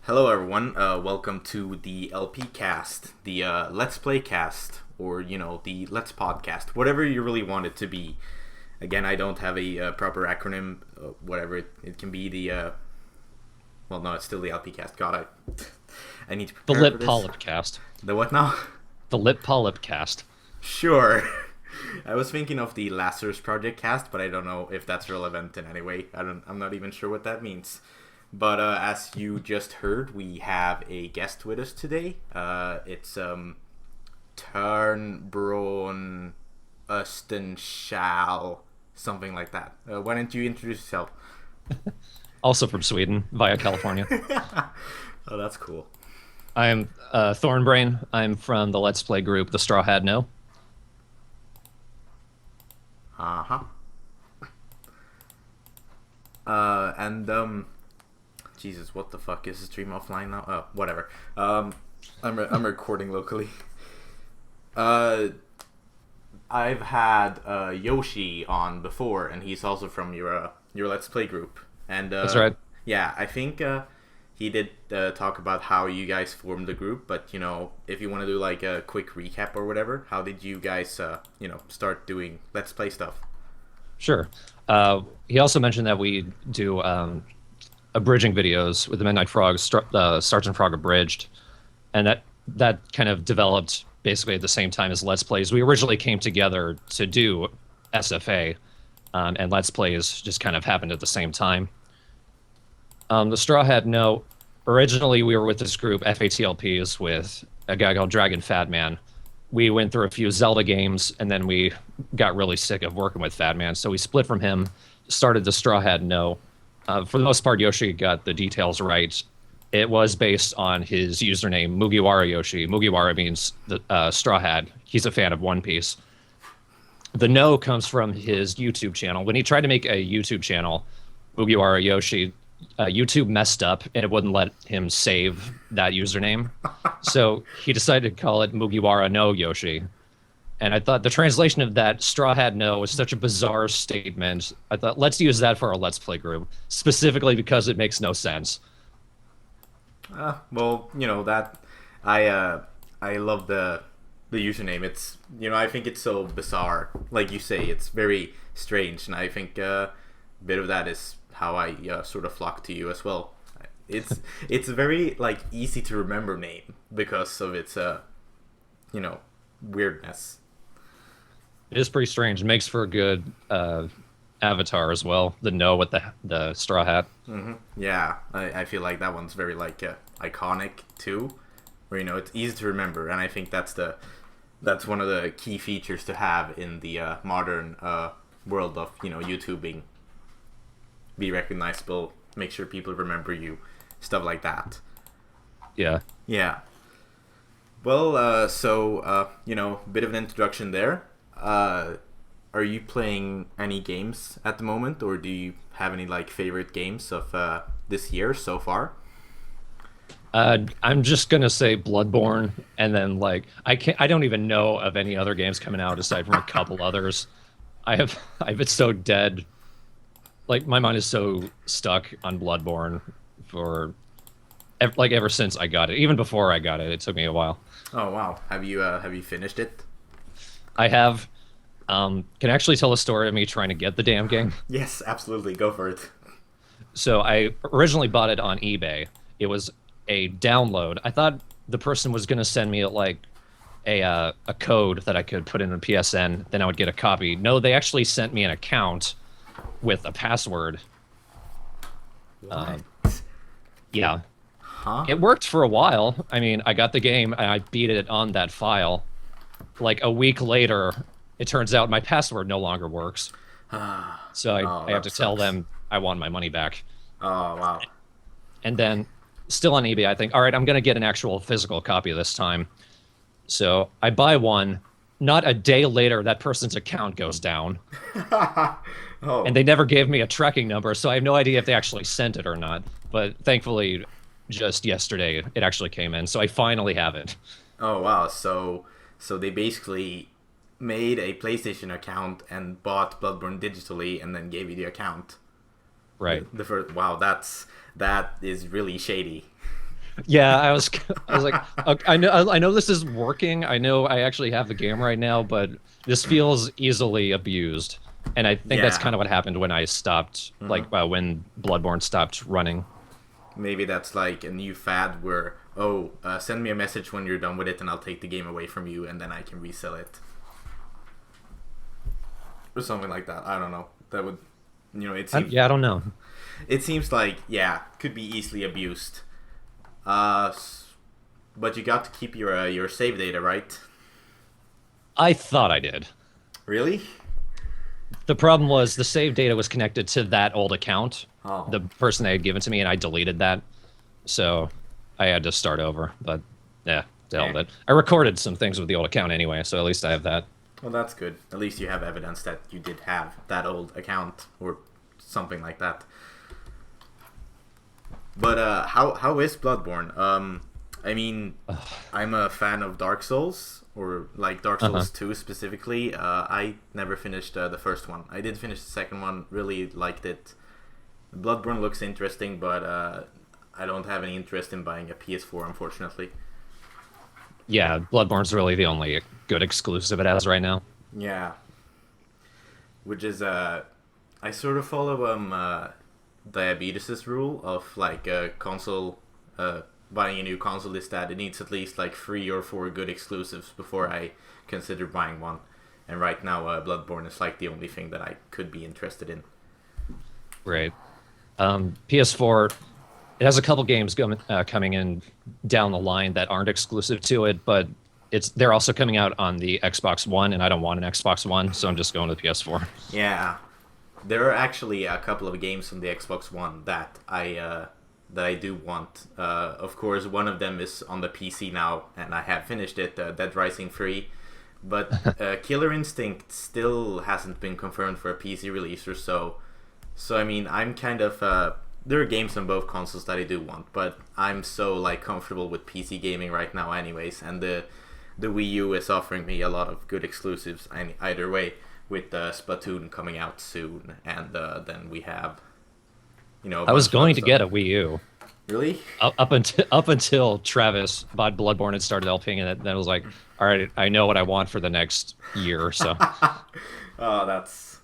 Hello, everyone. Welcome to the LPCast, the Let's Play cast, or the Let's Podcast, whatever you really want it to be. Again, I don't have a proper acronym. Whatever it can be. Well, no, it's still the LPCast. God, I need to The prepare for Lip this. Polyp Cast. The what now? The Lip Polyp Cast. Sure. I was thinking of the Lazarus Project cast, but I don't know if that's relevant in any way. I'm not even sure what that means. But as you just heard, we have a guest with us today. It's ThornBrain Östenschall, something like that. Why don't you introduce yourself? Also from Sweden, via California. Oh, that's cool. I'm ThornBrain. I'm from the Let's Play group, The Straw Hat No. Uh-huh. Jesus, what the fuck is the stream offline now? Oh, whatever. I'm recording locally. I've had Yoshi on before, and he's also from your Let's Play group. And That's right. yeah, I think he did talk about how you guys formed the group. But if you want to do like a quick recap or whatever, how did you guys start doing Let's Play stuff? Sure. He also mentioned that we do abridging videos with the Midnight Frog, Sergeant Frog Abridged, and that kind of developed basically at the same time as Let's Plays. We originally came together to do SFA, and Let's Plays just kind of happened at the same time. The Straw Hat No, originally we were with this group, FATLPs, with a guy called Dragon Fat Man. We went through a few Zelda games, and then we got really sick of working with Fat Man, so we split from him, started the Straw Hat No. For the most part, Yoshi got the details right. It was based on his username, Mugiwara Yoshi. Mugiwara means the Straw Hat. He's a fan of One Piece. The No comes from his YouTube channel. When he tried to make a YouTube channel, Mugiwara Yoshi, YouTube messed up and it wouldn't let him save that username. So he decided to call it Mugiwara No Yoshi. And I thought the translation of that Straw Hat No was such a bizarre statement. I thought, let's use that for our Let's Play group, specifically because it makes no sense. Well, that I love the username. It's I think it's so bizarre. Like you say, it's very strange, and I think a bit of that is how I sort of flock to you as well. It's a very like easy to remember name because of its weirdness. It is pretty strange. It makes for a good avatar as well. The No with the straw hat. Mm-hmm. Yeah, I feel like that one's very like iconic too, where it's easy to remember, and I think that's one of the key features to have in the modern world of YouTubing. Be recognizable, make sure people remember you, stuff like that. Yeah. Yeah. Well, so bit of an introduction there. Are you playing any games at the moment, or do you have any like favorite games of this year so far? I'm just gonna say Bloodborne, and then I don't even know of any other games coming out aside from a couple others. I've been so dead. Like my mind is so stuck on Bloodborne for ever since I got it. Even before I got it, it took me a while. Oh wow! Have you finished it? I have. Can I actually tell a story of me trying to get the damn game? Yes, absolutely. Go for it. So I originally bought it on eBay. It was a download. I thought the person was going to send me like a code that I could put in a PSN, then I would get a copy. No, they actually sent me an account with a password. What? Yeah. Huh? It worked for a while. I mean, I got the game and I beat it on that file. Like a week later, it turns out my password no longer works. So I have to tell them I want my money back. Oh, wow. And then, still on eBay, I think, all right, I'm going to get an actual physical copy this time. So I buy one. Not a day later, that person's account goes down. Oh. And they never gave me a tracking number, so I have no idea if they actually sent it or not. But thankfully, just yesterday, it actually came in, so I finally have it. Oh, wow. So they basically made a PlayStation account and bought Bloodborne digitally and then gave you the account. Right. The first, wow, that is really shady. Yeah, I was like, okay, I know this is working. I know I actually have the game right now, but this feels easily abused. And I think that's Yeah. kind of what happened when I stopped, like when Bloodborne stopped running. Maybe that's like a new fad where, oh, send me a message when you're done with it and I'll take the game away from you and then I can resell it. Or something like that. I don't know. That would, it seems, Yeah, I don't know. it seems like, yeah, could be easily abused. But you got to keep your save data, right? I thought I did. Really? The problem was the save data was connected to that old account, Oh, the person they had given to me, and I deleted that. So I had to start over. But yeah, to hell eh. with it. I recorded some things with the old account anyway, so at least I have that. Well, that's good. At least you have evidence that you did have that old account or something like that. But how is Bloodborne? I mean, I'm a fan of Dark Souls or like Dark Uh-huh. Souls 2 specifically. I never finished the first one. I did finish the second one. Really liked it. Bloodborne looks interesting, but I don't have any interest in buying a PS4, unfortunately. Yeah, Bloodborne's really the only good exclusive it has right now. Yeah, which is I sort of follow Diabetes's rule of like a console buying a new console is that it needs at least like 3 or 4 good exclusives before I consider buying one. And right now, Bloodborne is like the only thing that I could be interested in. Right. PS4, it has a couple games coming in down the line that aren't exclusive to it, but they're also coming out on the Xbox One, and I don't want an Xbox One, so I'm just going to the PS4. Yeah, there are actually a couple of games on the Xbox One that I do want. Of course, one of them is on the PC now, and I have finished it, Dead Rising 3. But Killer Instinct still hasn't been confirmed for a PC release or so. So I mean, I'm kind of there are games on both consoles that I do want, but I'm so like comfortable with PC gaming right now, anyways. And the Wii U is offering me a lot of good exclusives either way. With Splatoon coming out soon, and then we have, a I was bunch of other going to stuff. get a Wii U Really? up until Travis bought Bloodborne and started LPing, and then I was like, all right, I know what I want for the next year or so. Oh, that's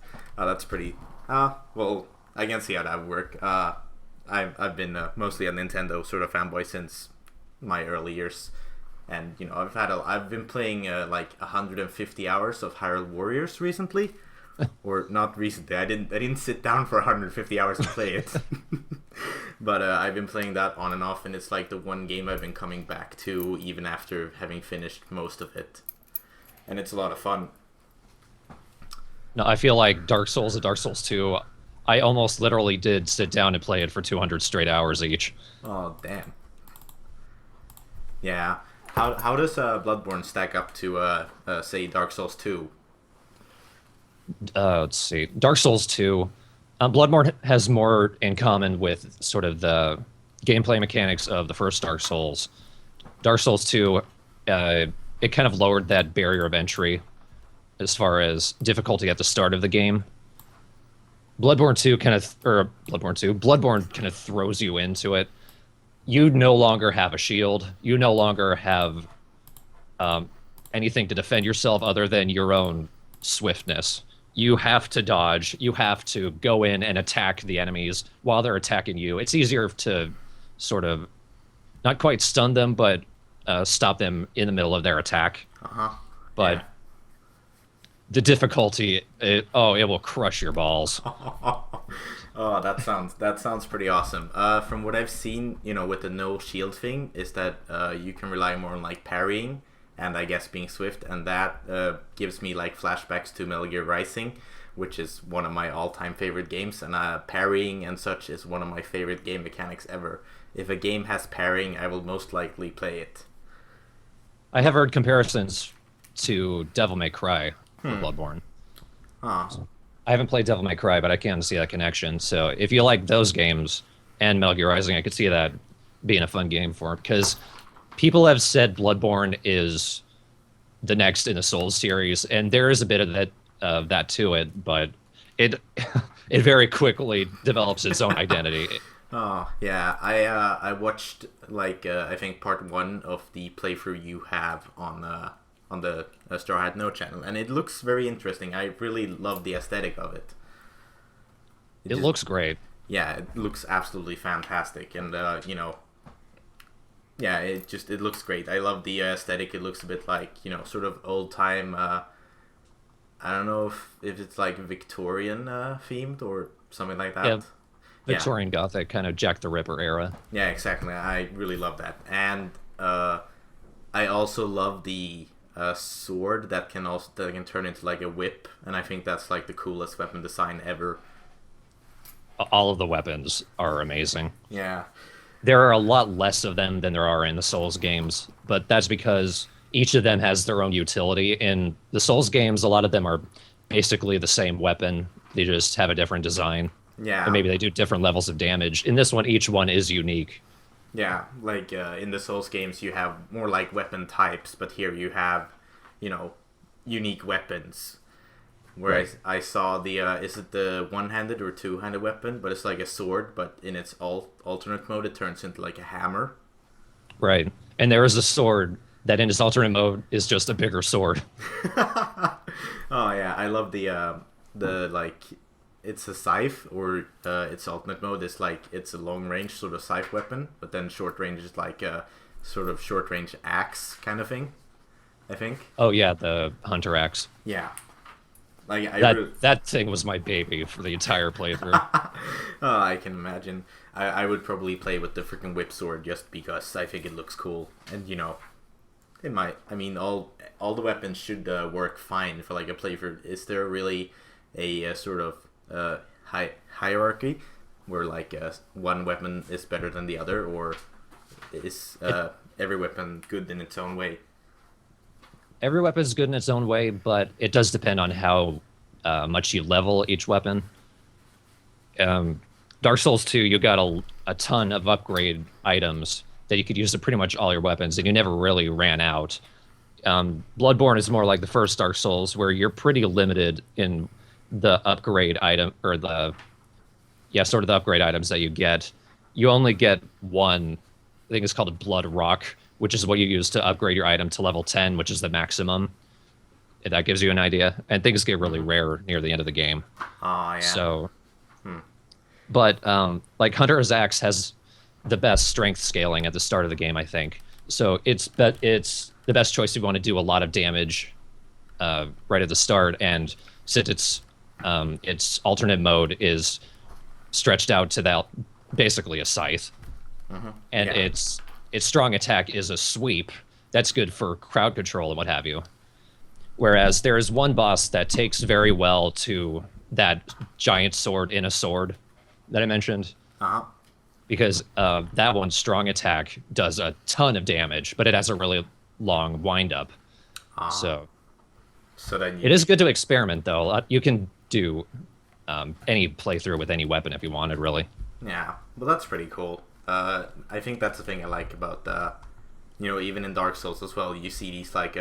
pretty. Well, I can see how that would work. I've been mostly a Nintendo sort of fanboy since my early years, and I've been playing like 150 hours of Hyrule Warriors recently, or not recently. I didn't sit down for 150 hours and play it, but I've been playing that on and off, and it's like the one game I've been coming back to even after having finished most of it, and it's a lot of fun. No, I feel like Dark Souls and Dark Souls 2, I almost literally did sit down and play it for 200 straight hours each. Oh damn. Yeah. How does Bloodborne stack up to say Dark Souls 2? Let's see. Dark Souls 2. Bloodborne has more in common with sort of the gameplay mechanics of the first Dark Souls. Dark Souls 2, it kind of lowered that barrier of entry as far as difficulty at the start of the game. Bloodborne kind of throws you into it. You no longer have a shield. You no longer have anything to defend yourself other than your own swiftness. You have to dodge. You have to go in and attack the enemies while they're attacking you. It's easier to sort of not quite stun them, but stop them in the middle of their attack. Uh-huh. But Yeah. the difficulty, it will crush your balls. Oh, that sounds pretty awesome. From what I've seen, with the no shield thing, is that you can rely more on like parrying and I guess being swift, and that gives me like flashbacks to Metal Gear Rising, which is one of my all-time favorite games, and parrying and such is one of my favorite game mechanics ever. If a game has parrying, I will most likely play it. I have heard comparisons to Devil May Cry for Bloodborne. Huh. I haven't played Devil May Cry, but I can see that connection. So if you like those games and Metal Gear Rising, I could see that being a fun game for it, because people have said Bloodborne is the next in the Souls series, and there is a bit of that to it, but it it very quickly develops its own identity. Oh yeah, I watched like I think part one of the playthrough you have on the Straw Hat No channel, and it looks very interesting. I really love the aesthetic of it. It It just looks great. Yeah, it looks absolutely fantastic, and yeah, it looks great. I love the aesthetic. It looks a bit like sort of old time. I don't know if it's like Victorian themed or something like Yeah, that. Yeah, Victorian Gothic, kind of Jack the Ripper era. yeah, exactly. I really love that, and I also love the sword that can turn into like a whip, and I think that's like the coolest weapon design ever. All of the weapons are amazing. Yeah, There are a lot less of them than there are in the Souls games, but that's because each of them has their own utility. In the Souls games, a lot of them are basically the same weapon. They just have a different design, and yeah, maybe they do different levels of damage. In this one, each one is unique. yeah. Like in the Souls games, you have more like weapon types, but here you have, you know, unique weapons. Right. Whereas I saw the is it the one-handed or two-handed weapon? But it's like a sword, but in its alternate mode, it turns into like a hammer. Right. And there is a sword that in its alternate mode is just a bigger sword. Oh yeah, I love the like it's a scythe or its ultimate mode is like it's a long range sort of scythe weapon, but then short range is like a sort of short range axe kind of thing. I think. Oh yeah, the Hunter Axe. Yeah, like I That really, that thing was my baby for the entire playthrough. oh, I can imagine. I would probably play with the freaking whip sword just because I think it looks cool, and it might. I mean, all the weapons should work fine for like a playthrough. Is there really a sort of hierarchy where like one weapon is better than the other, or is It, every weapon good in its own way? every weapon is good in its own way, but it does depend on how much you level each weapon. um, Dark Souls 2, you got a ton of upgrade items that you could use to pretty much all your weapons, and you never really ran out. Bloodborne is more like the first Dark Souls, where you're pretty limited in the upgrade item, or sort of the upgrade items that you get. You only get one, I think it's called a Blood Rock, which is what you use to upgrade your item to level 10, which is the maximum. If that gives you an idea. And things get really rare near the end of the game. Oh yeah. So but like Hunter's Axe has the best strength scaling at the start of the game, I think. So it's the best choice if you want to do a lot of damage right at the start, and since its alternate mode is stretched out to that basically a scythe, and Yeah. its strong attack is a sweep. That's good for crowd control and what have you. Whereas there is one boss that takes very well to that giant sword in a sword that I mentioned, Uh-huh. because that one's strong attack does a ton of damage, but it has a really long wind up. So So then it is good to experiment, though. You can do any playthrough with any weapon if you wanted, really. Yeah, well, that's pretty cool. I think that's the thing I like about even in Dark Souls as well. You see these like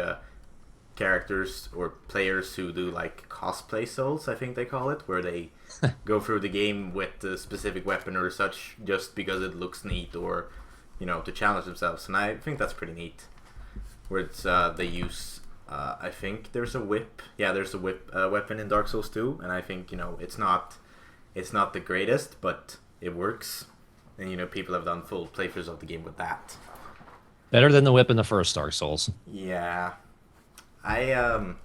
characters or players who do like cosplay Souls, I think they call it, where they go through the game with a specific weapon or such just because it looks neat or to challenge themselves, and I think that's pretty neat. Where it's they use I think there's a whip. Yeah, there's a whip weapon in Dark Souls 2, and I think it's not the greatest, but it works. And people have done full playthroughs of the game with that. Better than the whip in the first Dark Souls. Yeah, I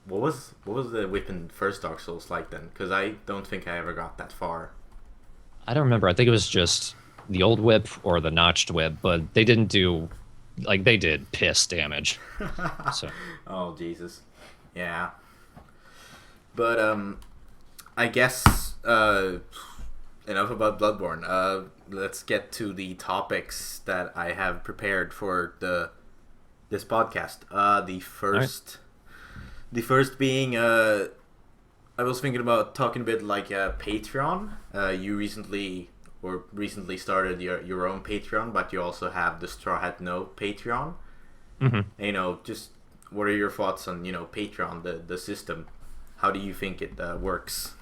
what was the whip in first Dark Souls like then? Because I don't think I ever got that far. I don't remember. I think it was just the old whip or the notched whip, but they didn't do like they did piss damage. So Oh Jesus, yeah. But I guess enough about Bloodborne. Let's get to the topics that I have prepared for this podcast. The first being I was thinking about talking a bit like Patreon. You recently started your own Patreon, but you also have the Straw Hat No Patreon. mhm. And, just what are your thoughts on Patreon, the system? How do you think it works?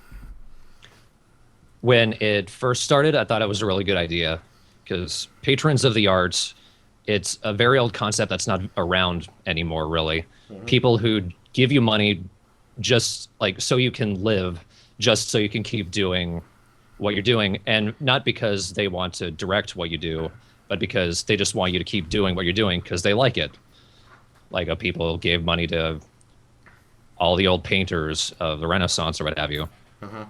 When it first started, I thought it was a really good idea because patrons of the arts, it's a very old concept that's not around anymore, really. Hmm. People who give you money just like so you can live, just so you can keep doing what you're doing, and not because they want to direct what you do, but because they just want you to keep doing what you're doing because they like it. Like people gave money to all the old painters of the Renaissance or what have you. Hmm.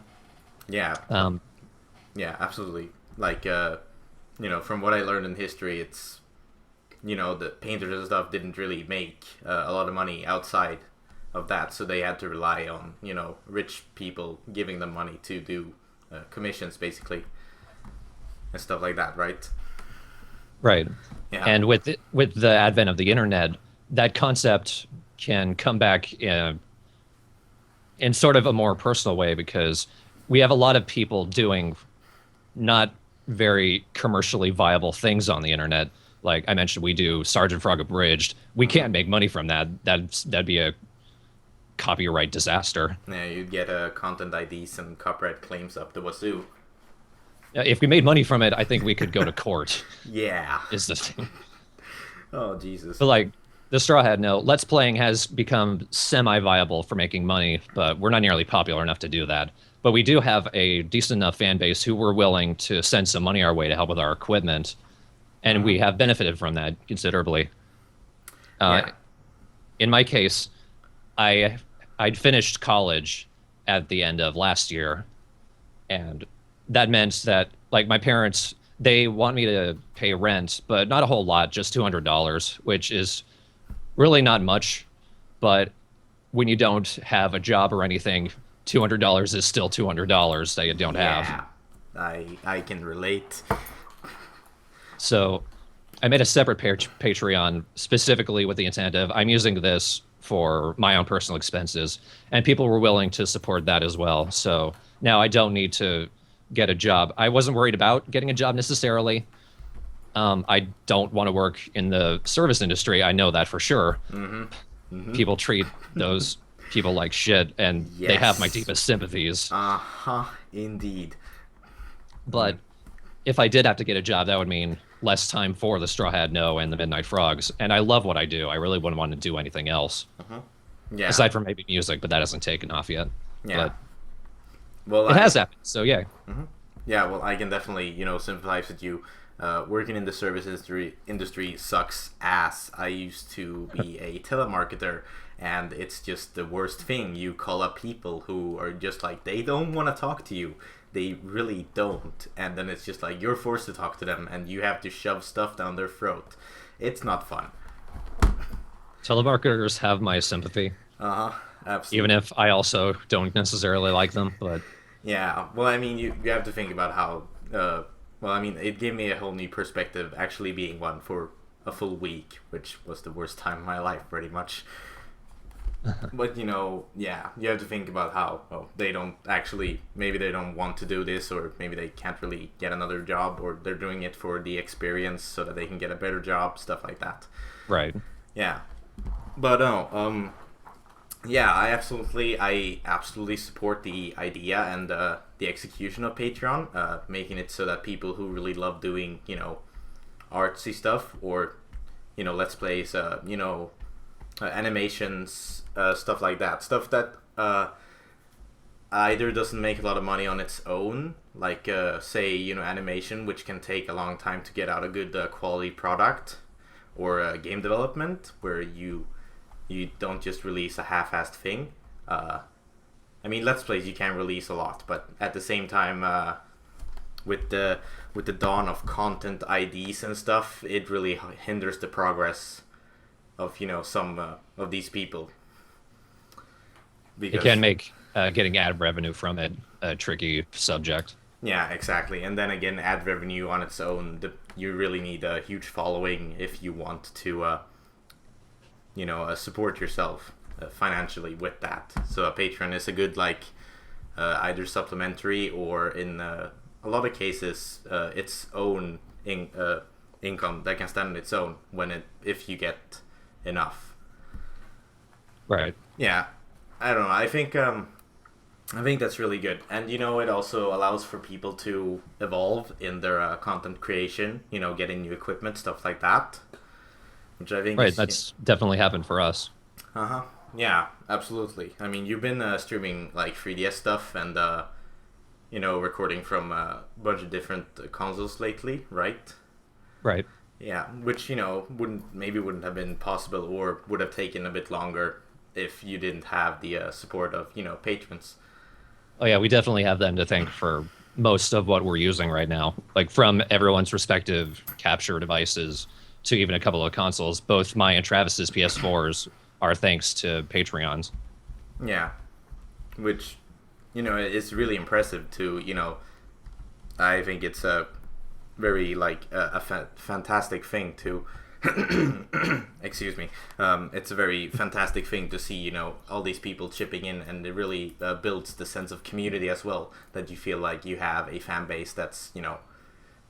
Yeah, Um, yeah, absolutely. Like, from what I learned in history, it's the painters and stuff didn't really make a lot of money outside of that, so they had to rely on rich people giving them money to do commissions, basically, and stuff like that, right? right. Yeah. And with the advent of the internet, that concept can come back in sort of a more personal way because we have a lot of people doing not very commercially viable things on the internet. Like I mentioned, we do Sergeant Frog Abridged. We Hmm. can't make money from that. That'd be a copyright disaster. Yeah, you'd get content IDs and copyright claims up the wazoo. If we made money from it, I think we could go to court. Yeah. Is the thing. Oh, Jesus. But like the Straw Hat, no, Let's Playing has become semi-viable for making money, but we're not nearly popular enough to do that. But we do have a decent enough fan base who were willing to send some money our way to help with our equipment, and Hmm. we have benefited from that considerably. Uh, Yeah. in my case, I I'd finished college at the end of last year, and that meant that like my parents they want me to pay rent, but not a whole lot, just $200, which is really not much. But when you don't have a job or anything, $200 is still $200 that you don't have. Yeah. I can relate. So I made a separate Patreon specifically with the intent of I'm using this for my own personal expenses, and people were willing to support that as well. So now I don't need to get a job. I wasn't worried about getting a job necessarily. I don't want to work in the service industry. I know that for sure. Hmm. Hmm. People treat those people like shit, and they have my Yes. deepest sympathies. Uh-huh. Indeed. But if I did have to get a job, that would mean less time for the Straw Hat No and the Midnight Frogs. And I love what I do. I really wouldn't want to do anything else Yeah. aside from maybe music, but that hasn't taken off yet. Yeah. But Well, it has happened. So yeah, yeah, well, I can definitely, sympathize with you. Working in the service industry sucks ass. I used to be a telemarketer, and it's just the worst thing. You call up people who are just like, they don't want to talk to you. They really don't. And then it's just like, you're forced to talk to them, and you have to shove stuff down their throat. It's not fun. telemarketers have my sympathy, Uh huh. even Absolutely. if I also don't necessarily like them. But Yeah, well, I mean, you have to think about how. Well, I mean, it gave me a whole new perspective actually being one for a full week, which was the worst time of my life, pretty much. But yeah, you have to think about how they don't actually, maybe they don't want to do this, or maybe they can't really get another job, or they're doing it for the experience so that they can get a better job, stuff like that. right, Yeah, but no, yeah, I absolutely support the idea and the execution of Patreon, making it so that people who really love doing artsy stuff, or let's plays, animations, stuff like that, stuff that either doesn't make a lot of money on its own, like say animation, which can take a long time to get out a good quality product, or game development where you don't just release a half-assed thing. I mean, let's plays you can release a lot, but at the same time, with the dawn of content IDs and stuff, it really hinders the progress of some of these people, it because can make getting ad revenue from it a tricky subject. yeah, exactly. And then again, ad revenue on its own, you really need a huge following if you want to support yourself financially with that. So a Patreon is a good either supplementary, or in a lot of cases its own income that can stand on its own if you get enough. Right. Yeah, I don't know. I think I think that's really good, and it also allows for people to evolve in their content creation. Getting new equipment, stuff like that, which I think Right, is. that's definitely happened for us. Uh huh. Yeah, absolutely. I mean, you've been streaming like 3DS stuff and recording from a bunch of different consoles lately, right? Right. Yeah, which wouldn't have been possible or would have taken a bit longer if you didn't have the support of patrons. Oh yeah, we definitely have them to thank for most of what we're using right now. Like from everyone's respective capture devices to even a couple of consoles, both my and Travis's PS4s are thanks to Patreons. Yeah, which is really impressive to I think it's a very like fantastic thing to excuse me. It's a very fantastic thing to see all these people chipping in, and it really builds the sense of community as well, that you feel like you have a fan base that's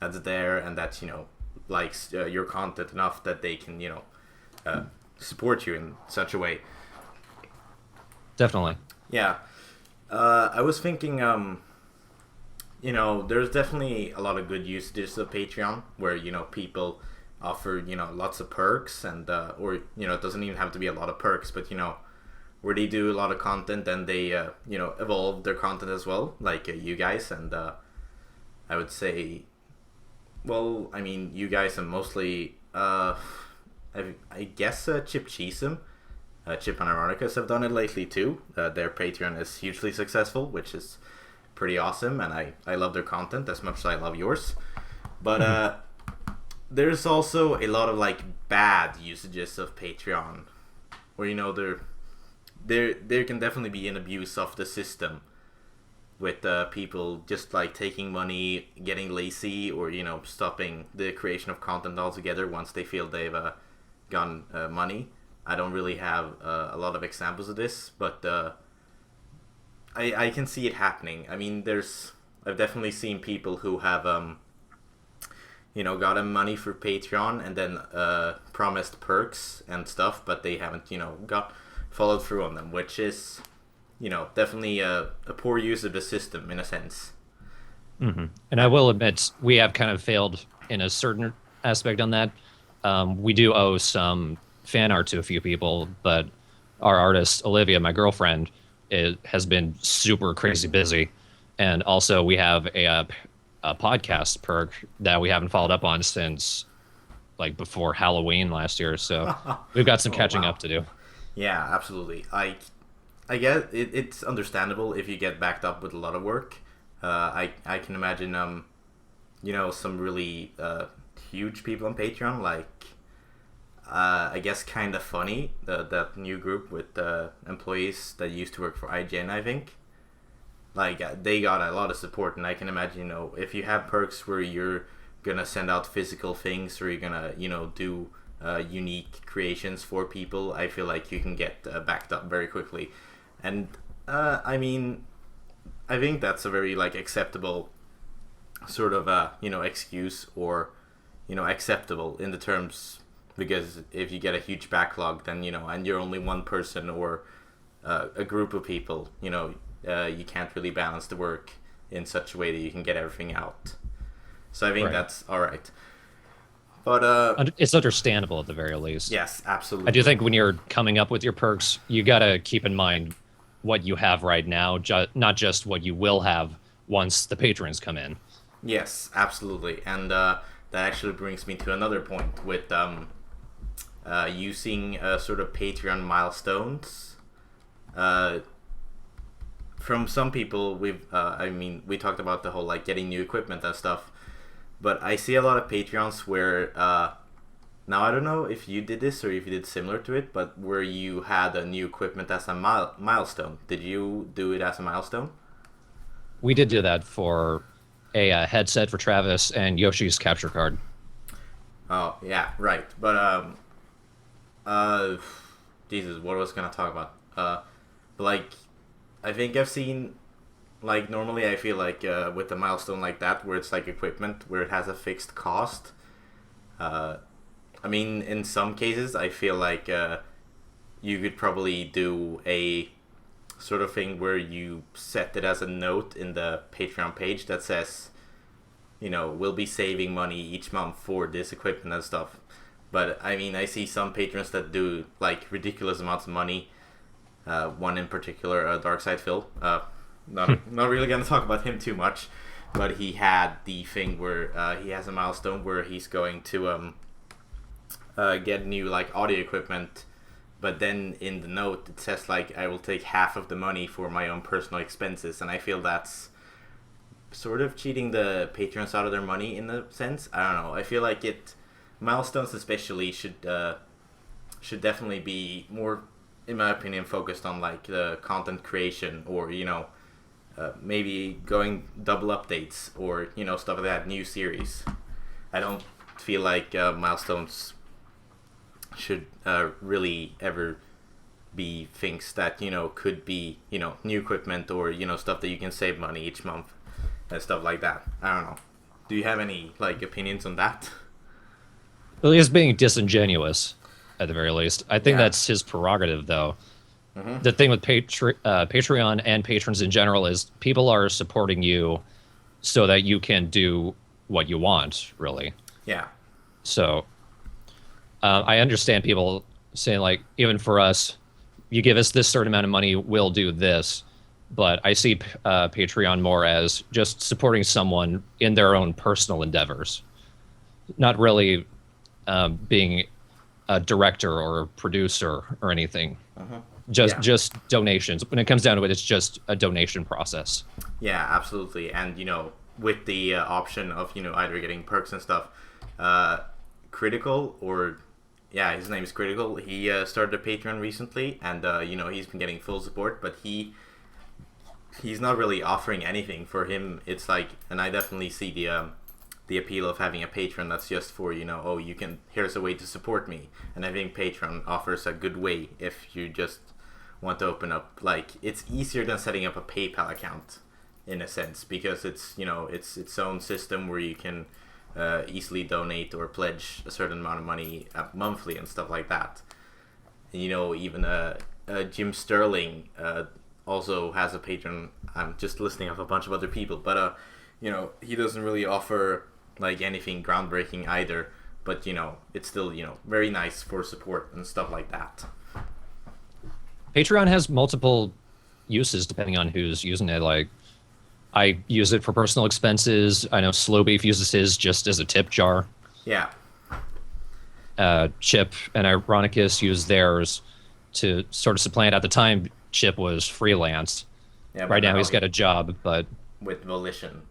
that's there, and that's likes your content enough that they can support you in such a way. Definitely. Yeah. I was thinking, there's definitely a lot of good usages of Patreon where, people offer, lots of perks and, or, it doesn't even have to be a lot of perks, but, where they do a lot of content and they, evolve their content as well, like you guys. And I would say, well, I mean, you guys are mostly, I guess, Chip Cheesem. Chip and Ironicus have done it lately too. Their Patreon is hugely successful, which is pretty awesome, and I love their content as much as I love yours. But there's also a lot of like bad usages of Patreon, where there can definitely be an abuse of the system with people just like taking money, getting lazy, or stopping the creation of content altogether once they feel they've gotten money. I don't really have a lot of examples of this, but I can see it happening. I mean, I've definitely seen people who have gotten money for Patreon and then promised perks and stuff, but they haven't got followed through on them, which is definitely a poor use of the system in a sense. Mm-hmm. And I will admit, we have kind of failed in a certain aspect on that. We do owe some fan art to a few people, but our artist Olivia, my girlfriend, has been super crazy busy, and also we have a podcast perk that we haven't followed up on since like before Halloween last year. So we've got some Oh, catching wow. up to do. Yeah, absolutely. I guess it's understandable if you get backed up with a lot of work. I can imagine some really huge people on Patreon, like I guess kind of funny, that new group with employees that used to work for IGN, I think. Like they got a lot of support, and I can imagine if you have perks where you're gonna send out physical things, or you're gonna do unique creations for people, I feel like you can get backed up very quickly. And I mean, I think that's a very like acceptable sort of excuse, or acceptable in the terms, because if you get a huge backlog, then and you're only one person or a group of people, you can't really balance the work in such a way that you can get everything out. So I think Right. that's all right. But It's understandable at the very least. yes, I do absolutely. think when you're coming up with your perks, you got to keep in mind what you have right now, not just what you will have once the patrons come in. Yes, absolutely. And that actually brings me to another point with using sort of Patreon milestones. Uh, from some people, we talked about the whole like getting new equipment and stuff, but I see a lot of Patreons where now I don't know if you did this or if you did similar to it, but where you had a new equipment as a milestone. Did you do it as a milestone? We did do that for a headset for Travis and Yoshi's capture card. Oh yeah, right. But uh, Jesus, what was I gonna talk about? Like, I think I've seen, like, normally I feel like with a milestone like that, where it's like equipment where it has a fixed cost. Uh, I mean, in some cases, I feel like you could probably do a sort of thing where you set it as a note in the Patreon page that says, we'll be saving money each month for this equipment and stuff. But I mean, I see some patrons that do like ridiculous amounts of money. One in particular, Darkside Phil. Not really gonna talk about him too much, but he had the thing where he has a milestone where he's going to get new like audio equipment. But then in the note it says like, I will take half of the money for my own personal expenses, and I feel that's sort of cheating the patrons out of their money in a sense. I don't know. I feel like milestones especially should definitely be more, in my opinion, focused on like the content creation, or maybe going double updates, or stuff like that, new series. I don't feel like milestones should really ever be things that could be new equipment, or stuff that you can save money each month and stuff like that. I don't know. Do you have any like opinions on that? Well, he's being disingenuous, at the very least. I think Yeah. that's his prerogative, though. The thing with Patreon and patrons in general is people are supporting you so that you can do what you want, really. Yeah. So I understand people saying, like, even for us, you give us this certain amount of money, we'll do this. But I see Patreon more as just supporting someone in their own personal endeavors, not really being a director or a producer or anything. Just donations. When it comes down to it, it's just a donation process. Yeah, absolutely. And with the option of either getting perks and stuff, Critical, or his name is Critical. He started a Patreon recently, and he's been getting full support, but he's not really offering anything. For him, it's like, and I definitely see the appeal of having a Patreon that's just for here's a way to support me. And I think Patreon offers a good way if you just want to open up, like, it's easier than setting up a PayPal account in a sense, because it's it's its own system where you can easily donate or pledge a certain amount of money monthly and stuff like that. And, even Jim Sterling also has a Patreon. I'm just listing off a bunch of other people, but he doesn't really offer like anything groundbreaking either, but it's still very nice for support and stuff like that. Patreon has multiple uses depending on who's using it. Like, I use it for personal expenses. I know Slow Beef uses his just as a tip jar. Yeah. Chip and Ironicus use theirs to sort of supplant. At the time, Chip was freelance. Yeah. Right now he's got a job, but with Volition.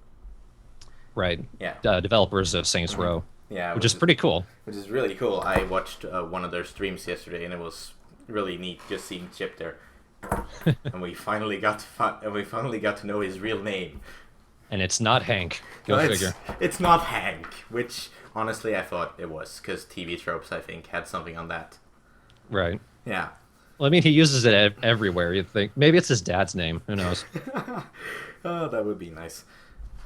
Right. Yeah. Developers of Saints Row. Yeah. Which is pretty cool. Which is really cool. I watched one of their streams yesterday, and it was really neat just seeing Chip there. And we finally got to know his real name. And it's not Hank. Go figure. It's not Hank, which honestly I thought it was, because TV Tropes, I think, had something on that. Right. Yeah. Well, I mean, he uses it everywhere. You'd think maybe it's his dad's name. Who knows? Oh, that would be nice.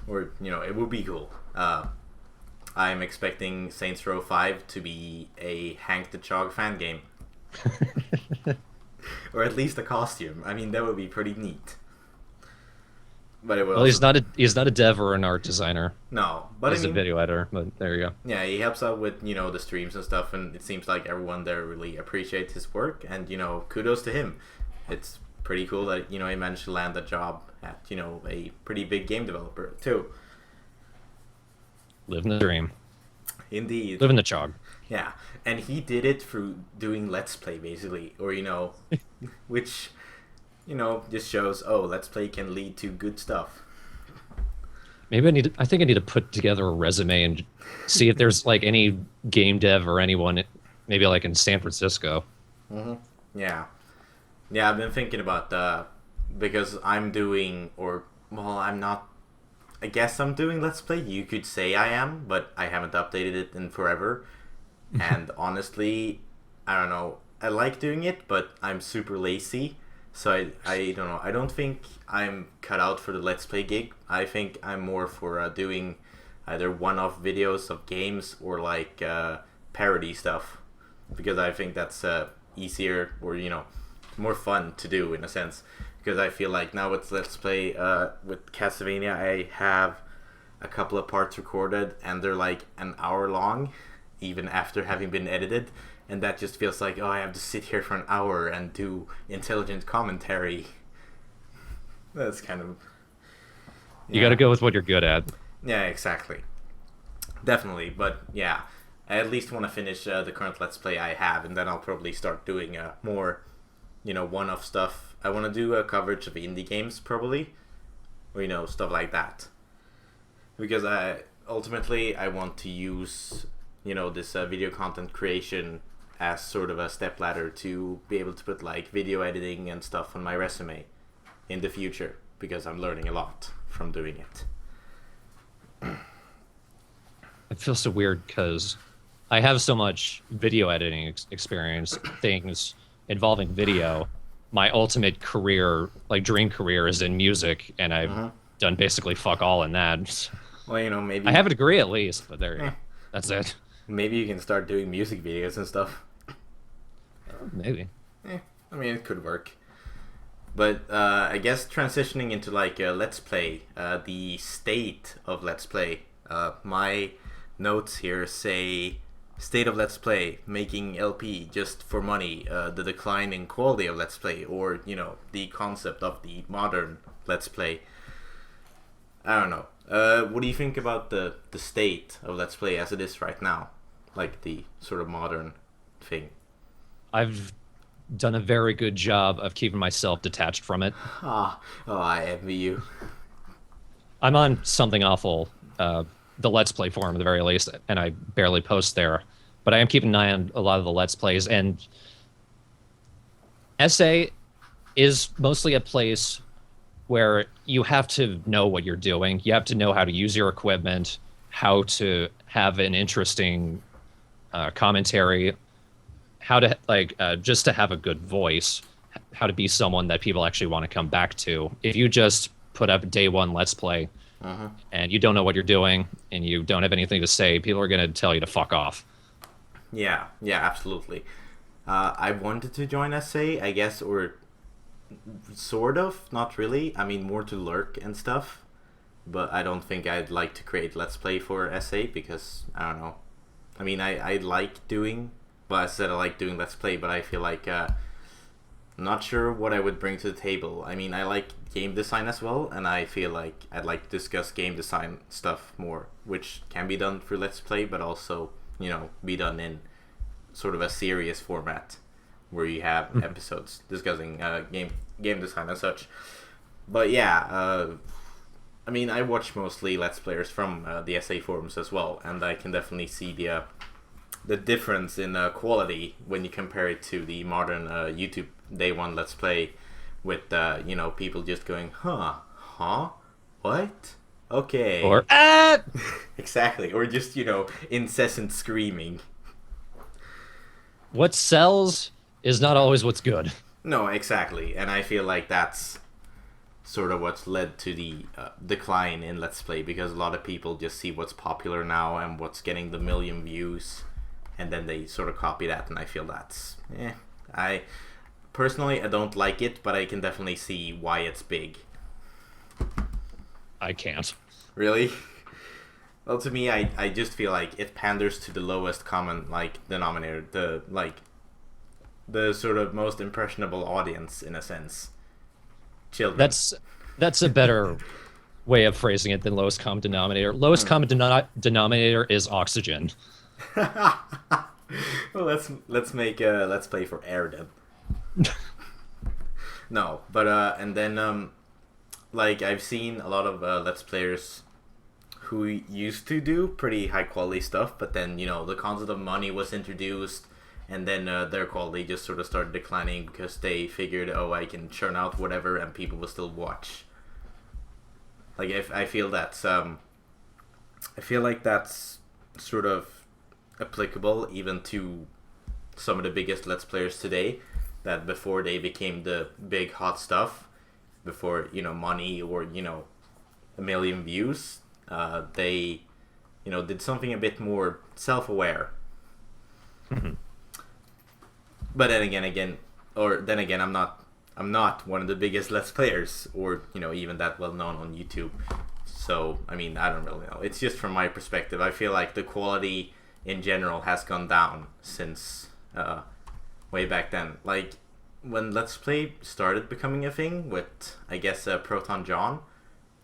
Or it would be cool. I'm expecting Saints Row 5 to be a Hank the Chog fan game. Or at least a costume. I mean, that would be pretty neat. But it will. Well, he's not a dev or an art designer. No, but he's a video editor. But there you go. Yeah, he helps out with the streams and stuff, and it seems like everyone there really appreciates his work. And kudos to him. It's pretty cool that he managed to land a job at a pretty big game developer too. Living the dream. Indeed. Living the chog. Yeah, and he did it through doing Let's Play, basically, or which just shows, Let's Play can lead to good stuff. Maybe I think I need to put together a resume and see if there's like any game dev or anyone, maybe like in San Francisco. Mm-hmm. Yeah, I've been thinking about because I'm doing, I'm not. I guess I'm doing Let's Play. You could say I am, but I haven't updated it in forever. And honestly, I don't know. I like doing it, but I'm super lazy. So I don't know. I don't think I'm cut out for the Let's Play gig. I think I'm more for doing either one-off videos of games or like parody stuff, because I think that's easier or more fun to do in a sense. because I feel like now with Let's Play with Castlevania, I have a couple of parts recorded and they're like an hour long, even after having been edited, and that just feels like, oh, I have to sit here for an hour and do intelligent commentary. That's kind of... You got to go with what you're good at. Yeah, exactly. Definitely, but yeah, I at least want to finish the current Let's Play I have, and then I'll probably start doing more, one-off stuff. I want to do a coverage of indie games, probably, or, stuff like that. Because ultimately, I want to use, this video content creation as sort of a stepladder to be able to put, like, video editing and stuff on my resume in the future, because I'm learning a lot from doing it. It feels so weird because I have so much video editing experience, things involving video. My ultimate career, like dream career, is in music, and I've done basically fuck all in that. Well, maybe... I have a degree at least, but that's it. Maybe you can start doing music videos and stuff. Maybe. I mean, it could work. But I guess transitioning into like Let's Play, the state of Let's Play. My notes here say state of Let's Play, making LP just for money, the decline in quality of Let's Play, or the concept of the modern Let's Play. I don't know. What do you think about the state of Let's Play as it is right now? Like the sort of modern thing. I've done a very good job of keeping myself detached from it. Oh, I envy you. I'm on something awful, the Let's Play forum at the very least, and I barely post there. But I am keeping an eye on a lot of the Let's Plays, and SA is mostly a place where you have to know what you're doing. You have to know how to use your equipment, how to have an interesting commentary, how to just to have a good voice, how to be someone that people actually want to come back to. If you just put up day one Let's Play and you don't know what you're doing and you don't have anything to say, people are going to tell you to fuck off. Yeah, absolutely. I wanted to join SA, I guess, or sort of, not really. I mean, more to lurk and stuff. But I don't think I'd like to create Let's Play for SA because, I don't know. I mean, I like doing... Well, I said I like doing Let's Play, but I feel like I'm not sure what I would bring to the table. I mean, I like game design as well, and I feel like I'd like to discuss game design stuff more, which can be done through Let's Play, but also, be done in sort of a serious format where you have episodes discussing game design and such. But yeah, I mean, I watch mostly Let's Players from the SA forums as well, and I can definitely see the difference in quality when you compare it to the modern YouTube day one Let's Play with people just going what, okay, Or exactly, or just incessant screaming. What sells is not always what's good. No, exactly, and I feel like that's sort of what's led to the decline in Let's Play, because a lot of people just see what's popular now and what's getting the million views, and then they sort of copy that, and I feel that's... I don't like it, but I can definitely see why it's big. I can't. Really? Well, to me, I just feel like it panders to the lowest common, denominator, the sort of most impressionable audience, in a sense. Children. That's a better way of phrasing it than lowest common denominator. Lowest common denominator is oxygen. Well, let's make a Let's Play for air then. No, but and then I've seen a lot of Let's Players who used to do pretty high quality stuff, but then the concept of money was introduced, and then their quality just sort of started declining because they figured, I can churn out whatever and people will still watch. I feel that's sort of applicable even to some of the biggest Let's Players today, that before they became the big hot stuff, before money or a million views, they did something a bit more self-aware. But then again, I'm not I'm not one of the biggest Let's Players, or even that well known on YouTube. So I mean, I don't really know. It's just from my perspective. I feel like the quality in general has gone down since way back then. Like when Let's Play started becoming a thing with, I guess, Proton John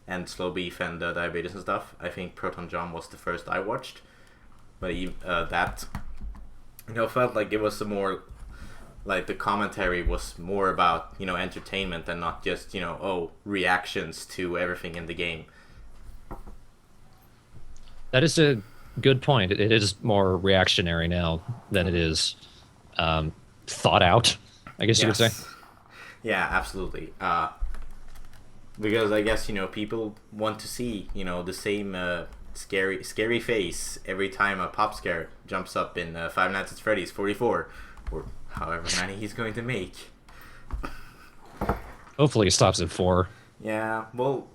and Slow Beef and Diabetes and stuff. I think Proton John was the first I watched, but that felt like it was a more like the commentary was more about entertainment and not just reactions to everything in the game. That is a good point. It is more reactionary now than it is thought out, I guess you could say. Yeah, absolutely. Because I guess people want to see the same scary face every time a pop scare jumps up in Five Nights at Freddy's 44, or however many he's going to make. Hopefully it stops at 4. Yeah, well,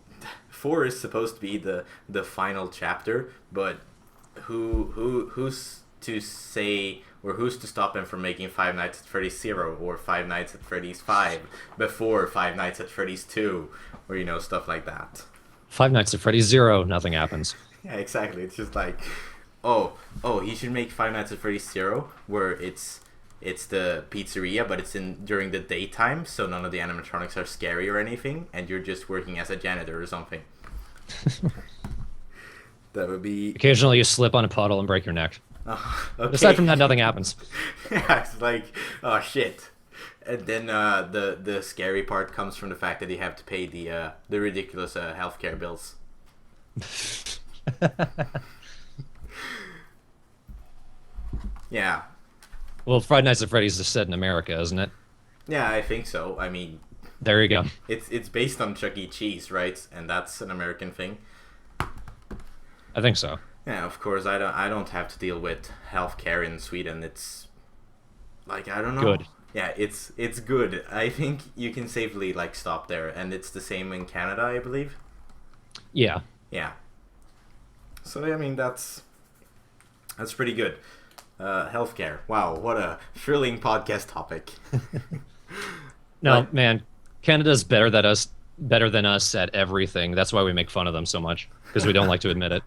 4 is supposed to be the final chapter, but who's to say, or who's to stop him from making Five Nights at Freddy's 0 or Five Nights at Freddy's 5 before Five Nights at Freddy's 2, or stuff like that. Five Nights at Freddy's 0, nothing happens. Yeah, exactly. It's just like, oh, he should make Five Nights at Freddy's 0 where it's the pizzeria, but it's during the daytime, so none of the animatronics are scary or anything, and you're just working as a janitor or something. That would be... Occasionally you slip on a puddle and break your neck. Oh, okay. Aside from that, nothing happens. Yeah, it's like, oh shit. And then the scary part comes from the fact that you have to pay the ridiculous healthcare bills. Yeah. Well, Friday Nights at Freddy's is set in America, isn't it? Yeah, I think so. I mean, there you go. It's based on Chuck E. Cheese, right? And that's an American thing. I think so. Yeah, of course. I don't have to deal with healthcare in Sweden. It's like, I don't know. Good. Yeah, it's good. I think you can safely stop there, and it's the same in Canada, I believe. Yeah. Yeah. So I mean, that's pretty good. Healthcare. Wow, what a thrilling podcast topic. No, man, Canada's better than us at everything. That's why we make fun of them so much, because we don't like to admit it.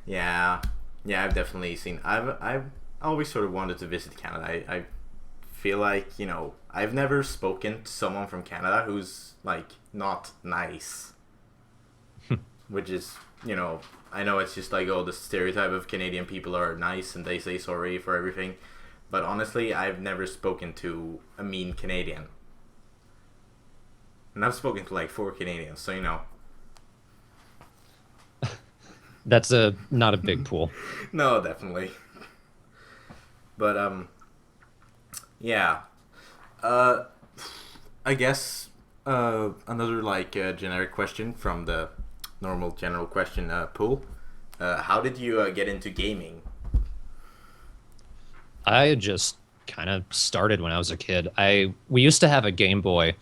Yeah, I've definitely seen. I've always sort of wanted to visit Canada. I feel like I've never spoken to someone from Canada who's not nice, which is I know it's just the stereotype of Canadian people are nice and they say sorry for everything, but honestly, I've never spoken to a mean Canadian, and I've spoken to 4 Canadians, so That's not a big pool. No, definitely. But yeah. I guess another generic question from the normal general question pool. How did you get into gaming? I just kind of started when I was a kid. We used to have a Game Boy,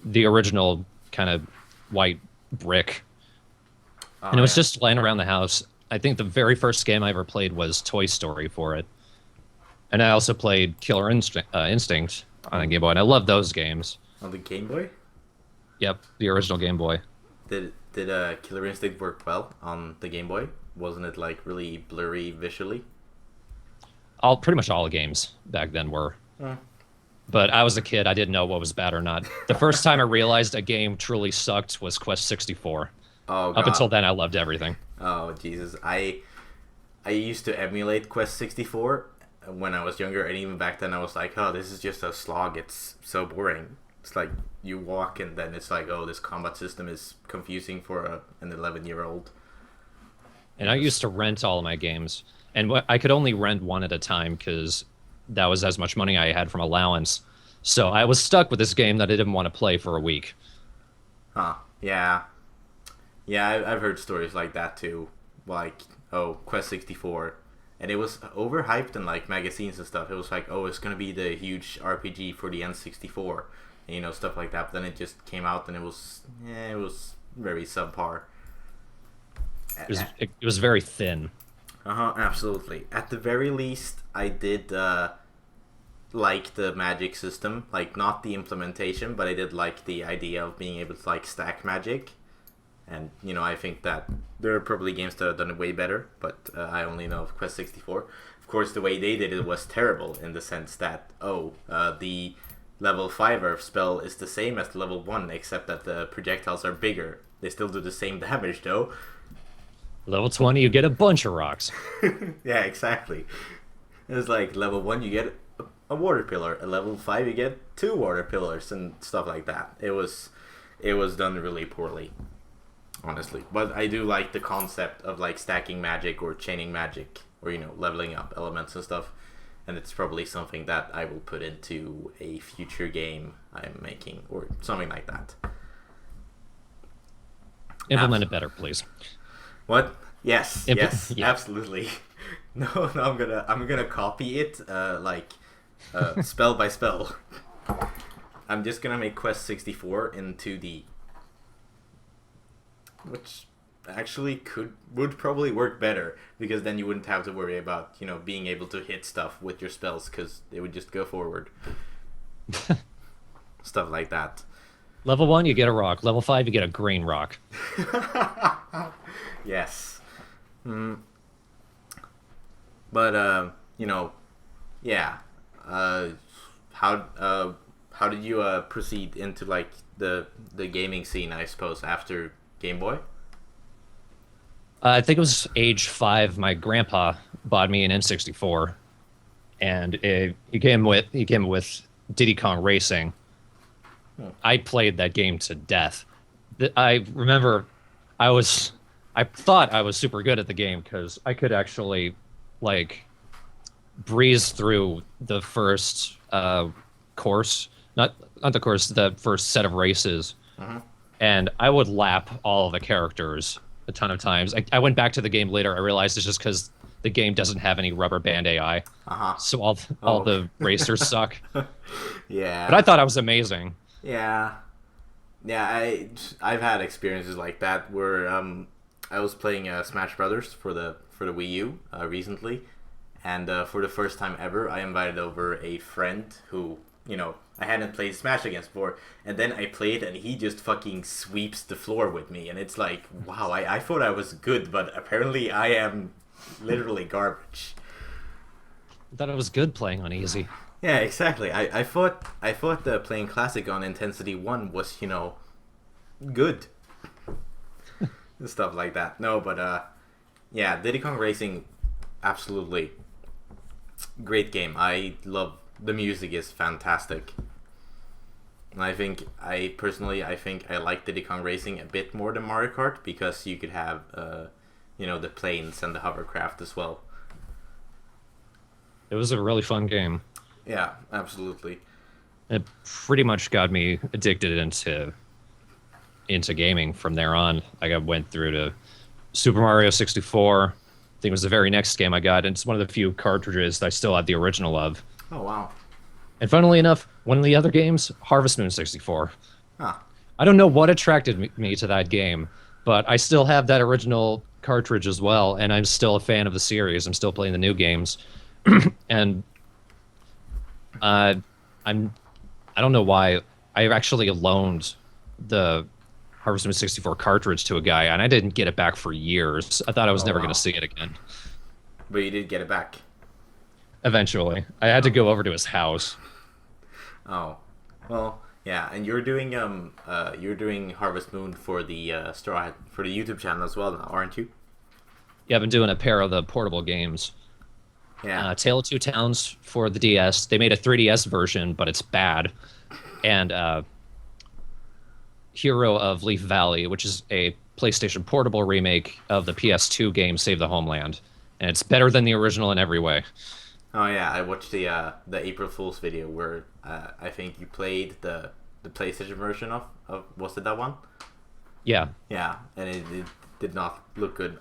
the original kind of white brick. And it was just laying around the house. I think the very first game I ever played was Toy Story for it. And I also played Killer Instinct on a Game Boy, and I loved those games. On the Game Boy? Yep, the original Game Boy. Did Killer Instinct work well on the Game Boy? Wasn't it really blurry visually? Pretty much all the games back then were. But I was a kid. I didn't know what was bad or not. The first time I realized a game truly sucked was Quest 64. Oh, God. Up until then, I loved everything. Oh, Jesus. I used to emulate Quest 64 when I was younger, and even back then I was like, oh, this is just a slog. It's so boring. It's like you walk, and then it's like, oh, this combat system is confusing for an 11-year-old. And I used to rent all of my games. And I could only rent one at a time because that was as much money I had from allowance. So I was stuck with this game that I didn't want to play for a week. Huh. Yeah. Yeah, I've heard stories like that too. Quest 64. And it was overhyped in magazines and stuff. It was it's going to be the huge RPG for the N64. And, stuff like that. But then it just came out and it was very subpar. It was very thin. Absolutely. At the very least, I did like the magic system, like not the implementation, but I did like the idea of being able to like stack magic. And I think that there are probably games that have done it way better, but I only know of Quest 64. Of course, the way they did it was terrible in the sense that the level 5 Earth spell is the same as the level 1, except that the projectiles are bigger. They still do the same damage though. Level 20, you get a bunch of rocks. Yeah, exactly. It's like level 1 you get a water pillar, at level 5 you get 2 water pillars and stuff like that. It was done really poorly, honestly. But I do like the concept of like stacking magic or chaining magic or leveling up elements and stuff. And it's probably something that I will put into a future game I'm making or something like that. Implement it better, please. What? Yes, yes, yeah. absolutely. No, I'm gonna copy it spell by spell. I'm just gonna make Quest 64 in 2D, which actually would probably work better because then you wouldn't have to worry about being able to hit stuff with your spells because they would just go forward. Stuff like that. Level 1, you get a rock. Level 5, you get a green rock. Yes. But yeah. How did you proceed into like the gaming scene? I suppose after Game Boy. I think it was age 5. My grandpa bought me an N64, and he came with Diddy Kong Racing. I played that game to death. I remember I thought I was super good at the game because I could actually like breeze through the first course, not the course, the first set of races, and I would lap all of the characters a ton of times. I went back to the game later. I realized it's just because the game doesn't have any rubber band AI, so all the racers suck. Yeah, but I thought I was amazing. Yeah, I've had experiences like that where I was playing Smash Brothers for the Wii U recently, and for the first time ever, I invited over a friend who I hadn't played Smash against before, and then I played and he just fucking sweeps the floor with me, and it's like, wow, I thought I was good, but apparently I am literally garbage. I thought I was good playing on easy. Yeah, exactly. I thought the playing classic on Intensity 1 was, good. Stuff like that. No, but yeah, Diddy Kong Racing, absolutely great game. I love the music is fantastic. And I think I like Diddy Kong Racing a bit more than Mario Kart because you could have the planes and the hovercraft as well. It was a really fun game. Yeah, absolutely. It pretty much got me addicted into gaming from there on. I went through to Super Mario 64. I think it was the very next game I got, and it's one of the few cartridges that I still have the original of. Oh, wow. And funnily enough, one of the other games, Harvest Moon 64. Huh. I don't know what attracted me to that game, but I still have that original cartridge as well, and I'm still a fan of the series. I'm still playing the new games. And I don't know why. I actually loaned the Harvest Moon 64 cartridge to a guy, and I didn't get it back for years. I thought I was never going to see it again. But you did get it back. Eventually, I had to go over to his house. Oh, well, yeah, and you're doing Harvest Moon for the for the YouTube channel as well, now, aren't you? Yeah, I've been doing a pair of the portable games. Yeah. Tale of Two Towns for the DS. They made a 3DS version, but it's bad. And Hero of Leaf Valley, which is a PlayStation Portable remake of the PS2 game Save the Homeland. And it's better than the original in every way. Oh yeah, I watched the April Fool's video where I think you played the PlayStation version of was it that one? Yeah. Yeah, and it did not look good.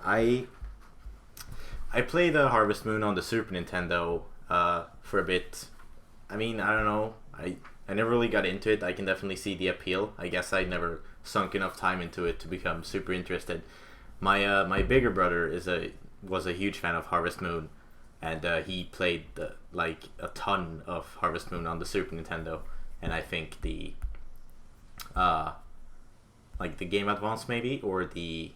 I played Harvest Moon on the Super Nintendo for a bit. I mean, I don't know. I never really got into it. I can definitely see the appeal. I guess I never sunk enough time into it to become super interested. My bigger brother was a huge fan of Harvest Moon, and he played like a ton of Harvest Moon on the Super Nintendo, and I think uh, the Game Advance maybe, or the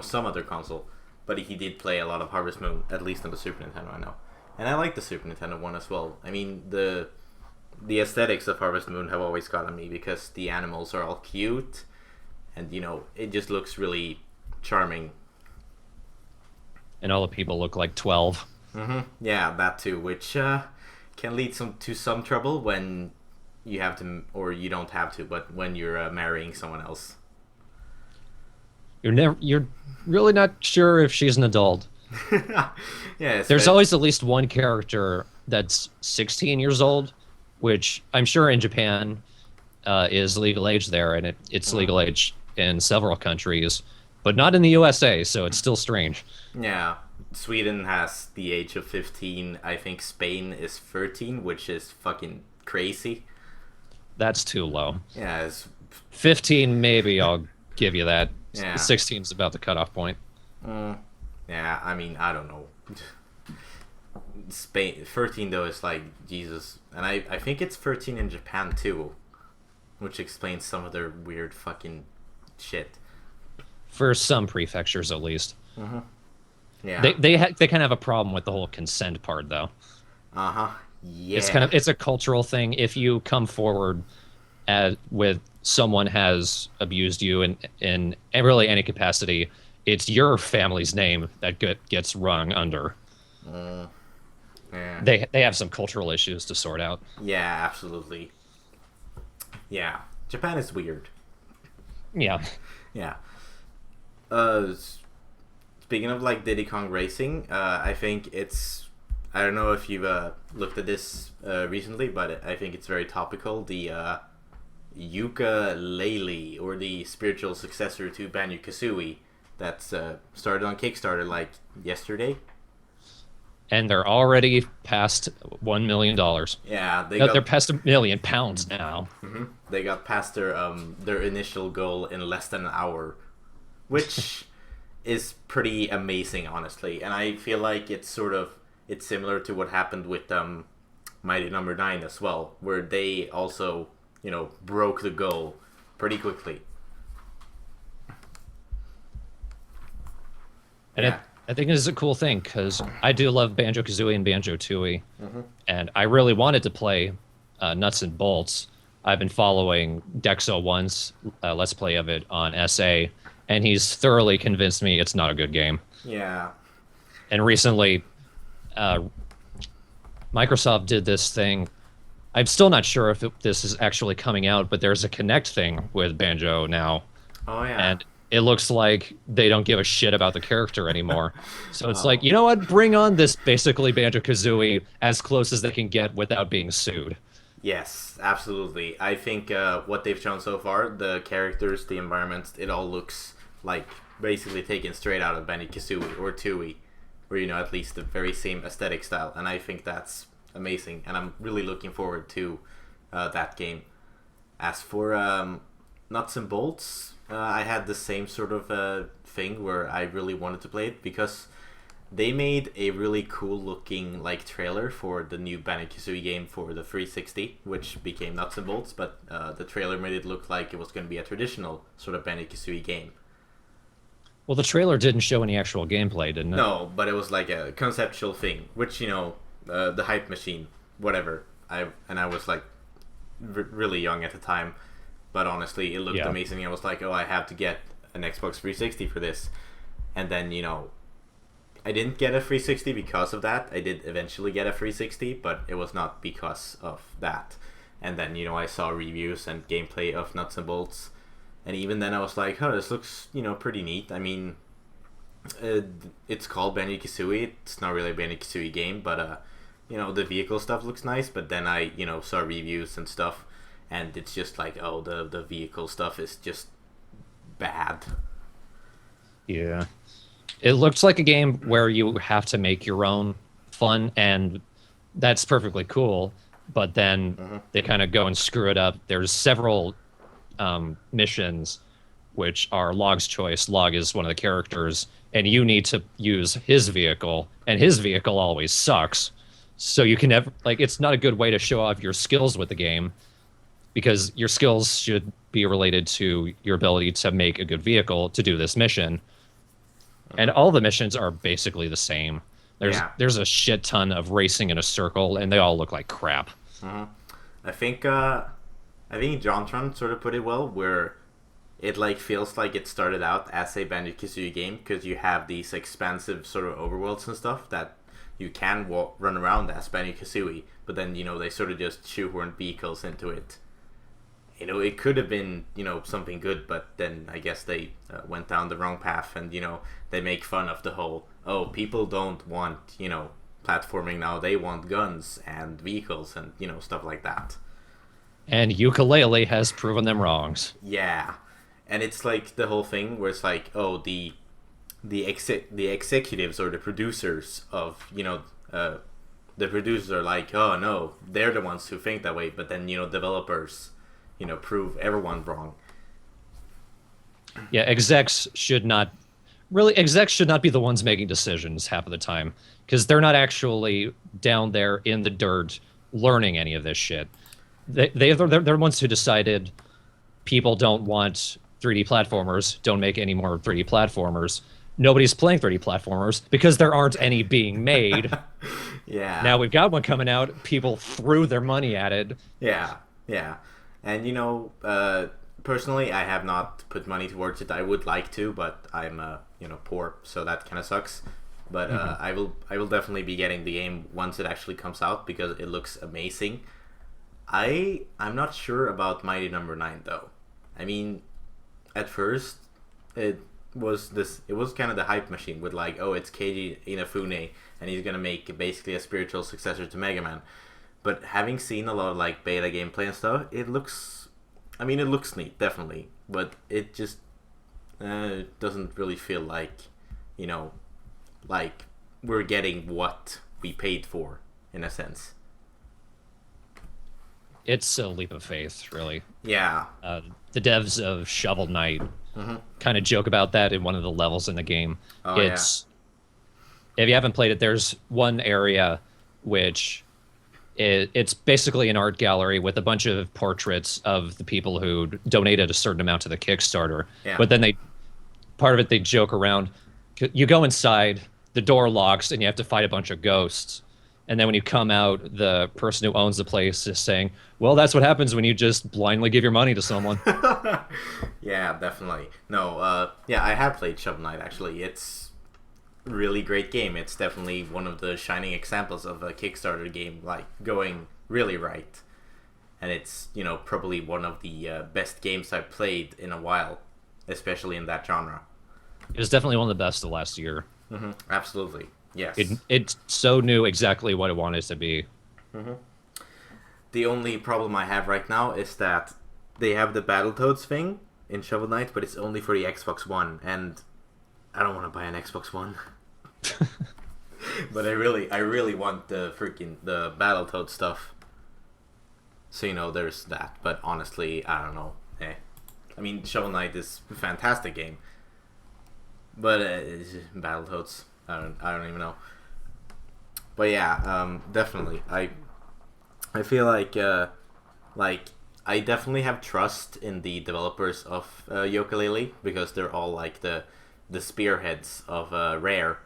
some other console, but he did play a lot of Harvest Moon, at least on the Super Nintendo, I know, and I like the Super Nintendo one as well. I mean the aesthetics of Harvest Moon have always gotten me because the animals are all cute, and it just looks really charming. And all the people look like 12. Yeah, that too, which can lead to some trouble when you have to, or you don't have to, but when you're marrying someone else. You're really not sure if she's an adult. Yeah, There's always at least one character that's 16 years old, which I'm sure in Japan is legal age there, and it's legal age in several countries, but not in the USA, so it's still strange. Yeah, Sweden has the age of 15. I think Spain is 13, which is fucking crazy. That's too low. Yeah, it's 15, maybe I'll give you that. Yeah. 16 is about the cutoff point. Yeah, I mean, I don't know. Spain 13 though is like Jesus, and I think it's 13 in Japan too, which explains some of their weird fucking shit. For some prefectures, at least. Yeah. They kind of have a problem with the whole consent part, though. Yeah. It's a cultural thing. If you come forward with someone has abused you in really any capacity, it's your family's name that gets rung under. Yeah. They have some cultural issues to sort out. Yeah, absolutely. Yeah, Japan is weird. Yeah. Yeah. Speaking of like Diddy Kong Racing, I think I don't know if you've looked at this recently, but I think it's very topical. The ukulele, or the spiritual successor to Banjo-Kazooie, that's started on Kickstarter like yesterday. And they're already past $1 million. Yeah, They're past £1 million now. They got past their initial goal in less than an hour, which is pretty amazing, honestly. And I feel like it's similar to what happened with Mighty Number 9 as well, where they also broke the goal pretty quickly. And Yeah. I think this is a cool thing because I do love Banjo-Kazooie and Banjo-Tooie, and I really wanted to play Nuts and Bolts. I've been following Dexo1's Let's Play of it on SA, and he's thoroughly convinced me it's not a good game. Yeah. And recently, Microsoft did this thing. I'm still not sure if this is actually coming out, but there's a Kinect thing with Banjo now. Oh, yeah. And it looks like they don't give a shit about the character anymore. So it's like, you know what? Bring on this basically Banjo-Kazooie as close as they can get without being sued. Yes, absolutely. I think what they've shown so far, the characters, the environments, it all looks like basically taken straight out of Banjo-Kazooie or Tooie, or at least the very same aesthetic style. And I think that's amazing, and I'm really looking forward to that game. As for Nuts and Bolts, I had the same sort of thing where I really wanted to play it because they made a really cool looking trailer for the new Banjo-Kazooie game for the 360, which became Nuts and Bolts, but the trailer made it look like it was going to be a traditional sort of Banjo-Kazooie game. Well, the trailer didn't show any actual gameplay, didn't it? No, but it was like a conceptual thing, which the hype machine, whatever. I was like really young at the time, but honestly, it looked amazing. I was like, oh, I have to get an Xbox 360 for this, and then I didn't get a 360 because of that. I did eventually get a 360, but it was not because of that. And then I saw reviews and gameplay of Nuts and Bolts, and even then I was like, oh, this looks pretty neat. I mean, it's called Banjo-Kazooie. It's not really a Banjo-Kazooie game, but the vehicle stuff looks nice. But then I saw reviews and stuff, and it's just like, oh, the vehicle stuff is just bad. Yeah. It looks like a game where you have to make your own fun, and that's perfectly cool. But then they kind of go and screw it up. There's several missions which are Log's choice. Log is one of the characters, and you need to use his vehicle, and his vehicle always sucks. So you can never like it's not a good way to show off your skills with the game because your skills should be related to your ability to make a good vehicle to do this mission. And all the missions are basically the same. Yeah. There's a shit ton of racing in a circle, and they all look like crap. I think Jontron sort of put it well, where it like feels like it started out as a Banjo-Kazooie game because you have these expansive sort of overworlds and stuff that you can run around as Banjo-Kazooie, but then they sort of just shoehorned vehicles into it. It could have been something good, but then I guess they went down the wrong path, and they make fun of the whole people don't want platforming now, they want guns and vehicles and stuff like that. And Yooka-Laylee has proven them wrongs. Yeah, and it's like the whole thing where it's like, the executives or the producers of the producers are like, oh no, they're the ones who think that way, but then developers prove everyone wrong. Yeah, execs should not be the ones making decisions half of the time because they're not actually down there in the dirt learning any of this shit. They're the ones who decided people don't want 3D platformers, don't make any more 3D platformers. Nobody's playing 3D platformers because there aren't any being made. Yeah. Now we've got one coming out. People threw their money at it. Yeah. And personally, I have not put money towards it. I would like to, but I'm poor, so that kind of sucks. But I will definitely be getting the game once it actually comes out because it looks amazing. I'm not sure about Mighty Number 9 though. I mean, at first it was kind of the hype machine with like, oh, it's Keiji Inafune and he's gonna make basically a spiritual successor to Mega Man. But having seen a lot of like beta gameplay and stuff, it looks neat, definitely. But it just doesn't really feel like, like we're getting what we paid for, in a sense. It's a leap of faith, really. Yeah. The devs of Shovel Knight kind of joke about that in one of the levels in the game. Oh, If you haven't played it, there's one area which it's basically an art gallery with a bunch of portraits of the people who donated a certain amount to the Kickstarter. Yeah. But then part of it, they joke around. You go inside, the door locks, and you have to fight a bunch of ghosts. And then when you come out, the person who owns the place is saying, well, that's what happens when you just blindly give your money to someone. Yeah, definitely. No, I have played Shovel Knight, actually. It's a really great game. It's definitely one of the shining examples of a Kickstarter game, like, going really right. And it's, probably one of the best games I've played in a while, especially in that genre. It was definitely one of the best of last year. Mm-hmm. Absolutely. Yes. It so knew exactly what it wanted to be. Mm-hmm. The only problem I have right now is that they have the Battletoads thing in Shovel Knight, but it's only for the Xbox One, and I don't want to buy an Xbox One. But I really want the Battletoads stuff. So there's that. But honestly, I don't know. I mean, Shovel Knight is a fantastic game, but Battletoads, I don't even know. But yeah, definitely. I feel like I definitely have trust in the developers of Yooka-Laylee because they're all like the spearheads of Rare,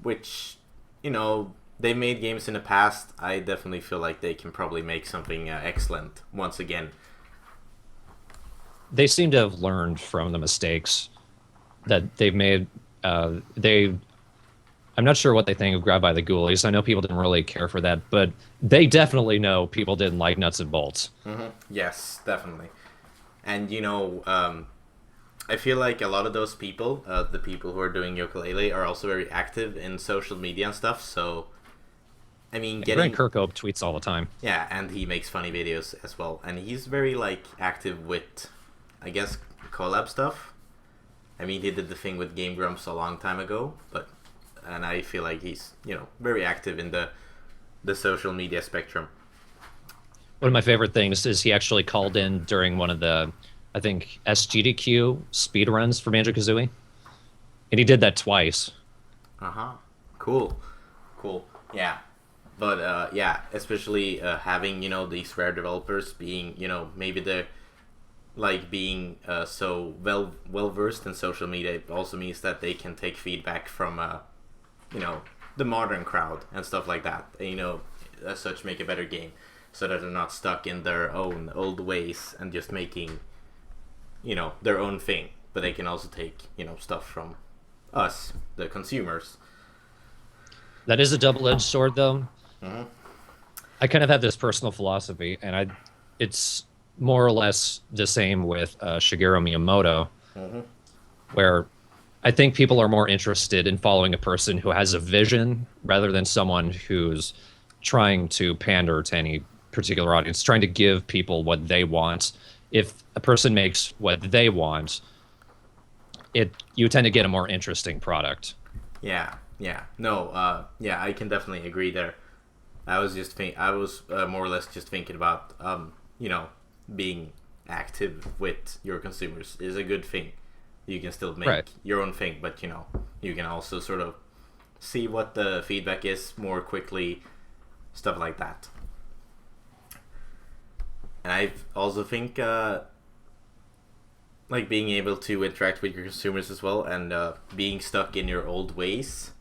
which they made games in the past. I definitely feel like they can probably make something excellent once again. They seem to have learned from the mistakes that they've made. I'm not sure what they think of Grab by the Ghoulies. I know people didn't really care for that, but they definitely know people didn't like Nuts and Bolts. Mm-hmm. Yes, definitely. And I feel like a lot of those people, the people who are doing Yooka-Laylee, are also very active in social media and stuff. So, I mean, Grant Kirkhope tweets all the time. Yeah, and he makes funny videos as well. And he's very active with, I guess, collab stuff. I mean, he did the thing with Game Grumps a long time ago, and I feel like he's very active in the social media spectrum. One of my favorite things is he actually called in during one of the I think, SGDQ speedruns for Banjo-Kazooie. And he did that twice. Uh-huh. Cool. Cool. Yeah. But yeah, especially having, these rare developers being, maybe the like being so well versed in social media, it also means that they can take feedback from you know the modern crowd and stuff like that. And, as such, make a better game, so that they're not stuck in their own old ways and just making their own thing. But they can also take stuff from us, the consumers. That is a double-edged sword, though. Mm-hmm. I kind of have this personal philosophy, and it's more or less the same with Shigeru Miyamoto, Mm-hmm. where I think people are more interested in following a person who has a vision rather than someone who's trying to pander to any particular audience, trying to give people what they want. If a person makes what they want, you tend to get a more interesting product. Yeah, yeah, no, yeah, I can definitely agree there. I was more or less just thinking about, being active with your consumers is a good thing. You can still make Right. your own thing, but you can also sort of see what the feedback is more quickly, stuff like that. And I also think, like being able to interact with your consumers as well, and being stuck in your old ways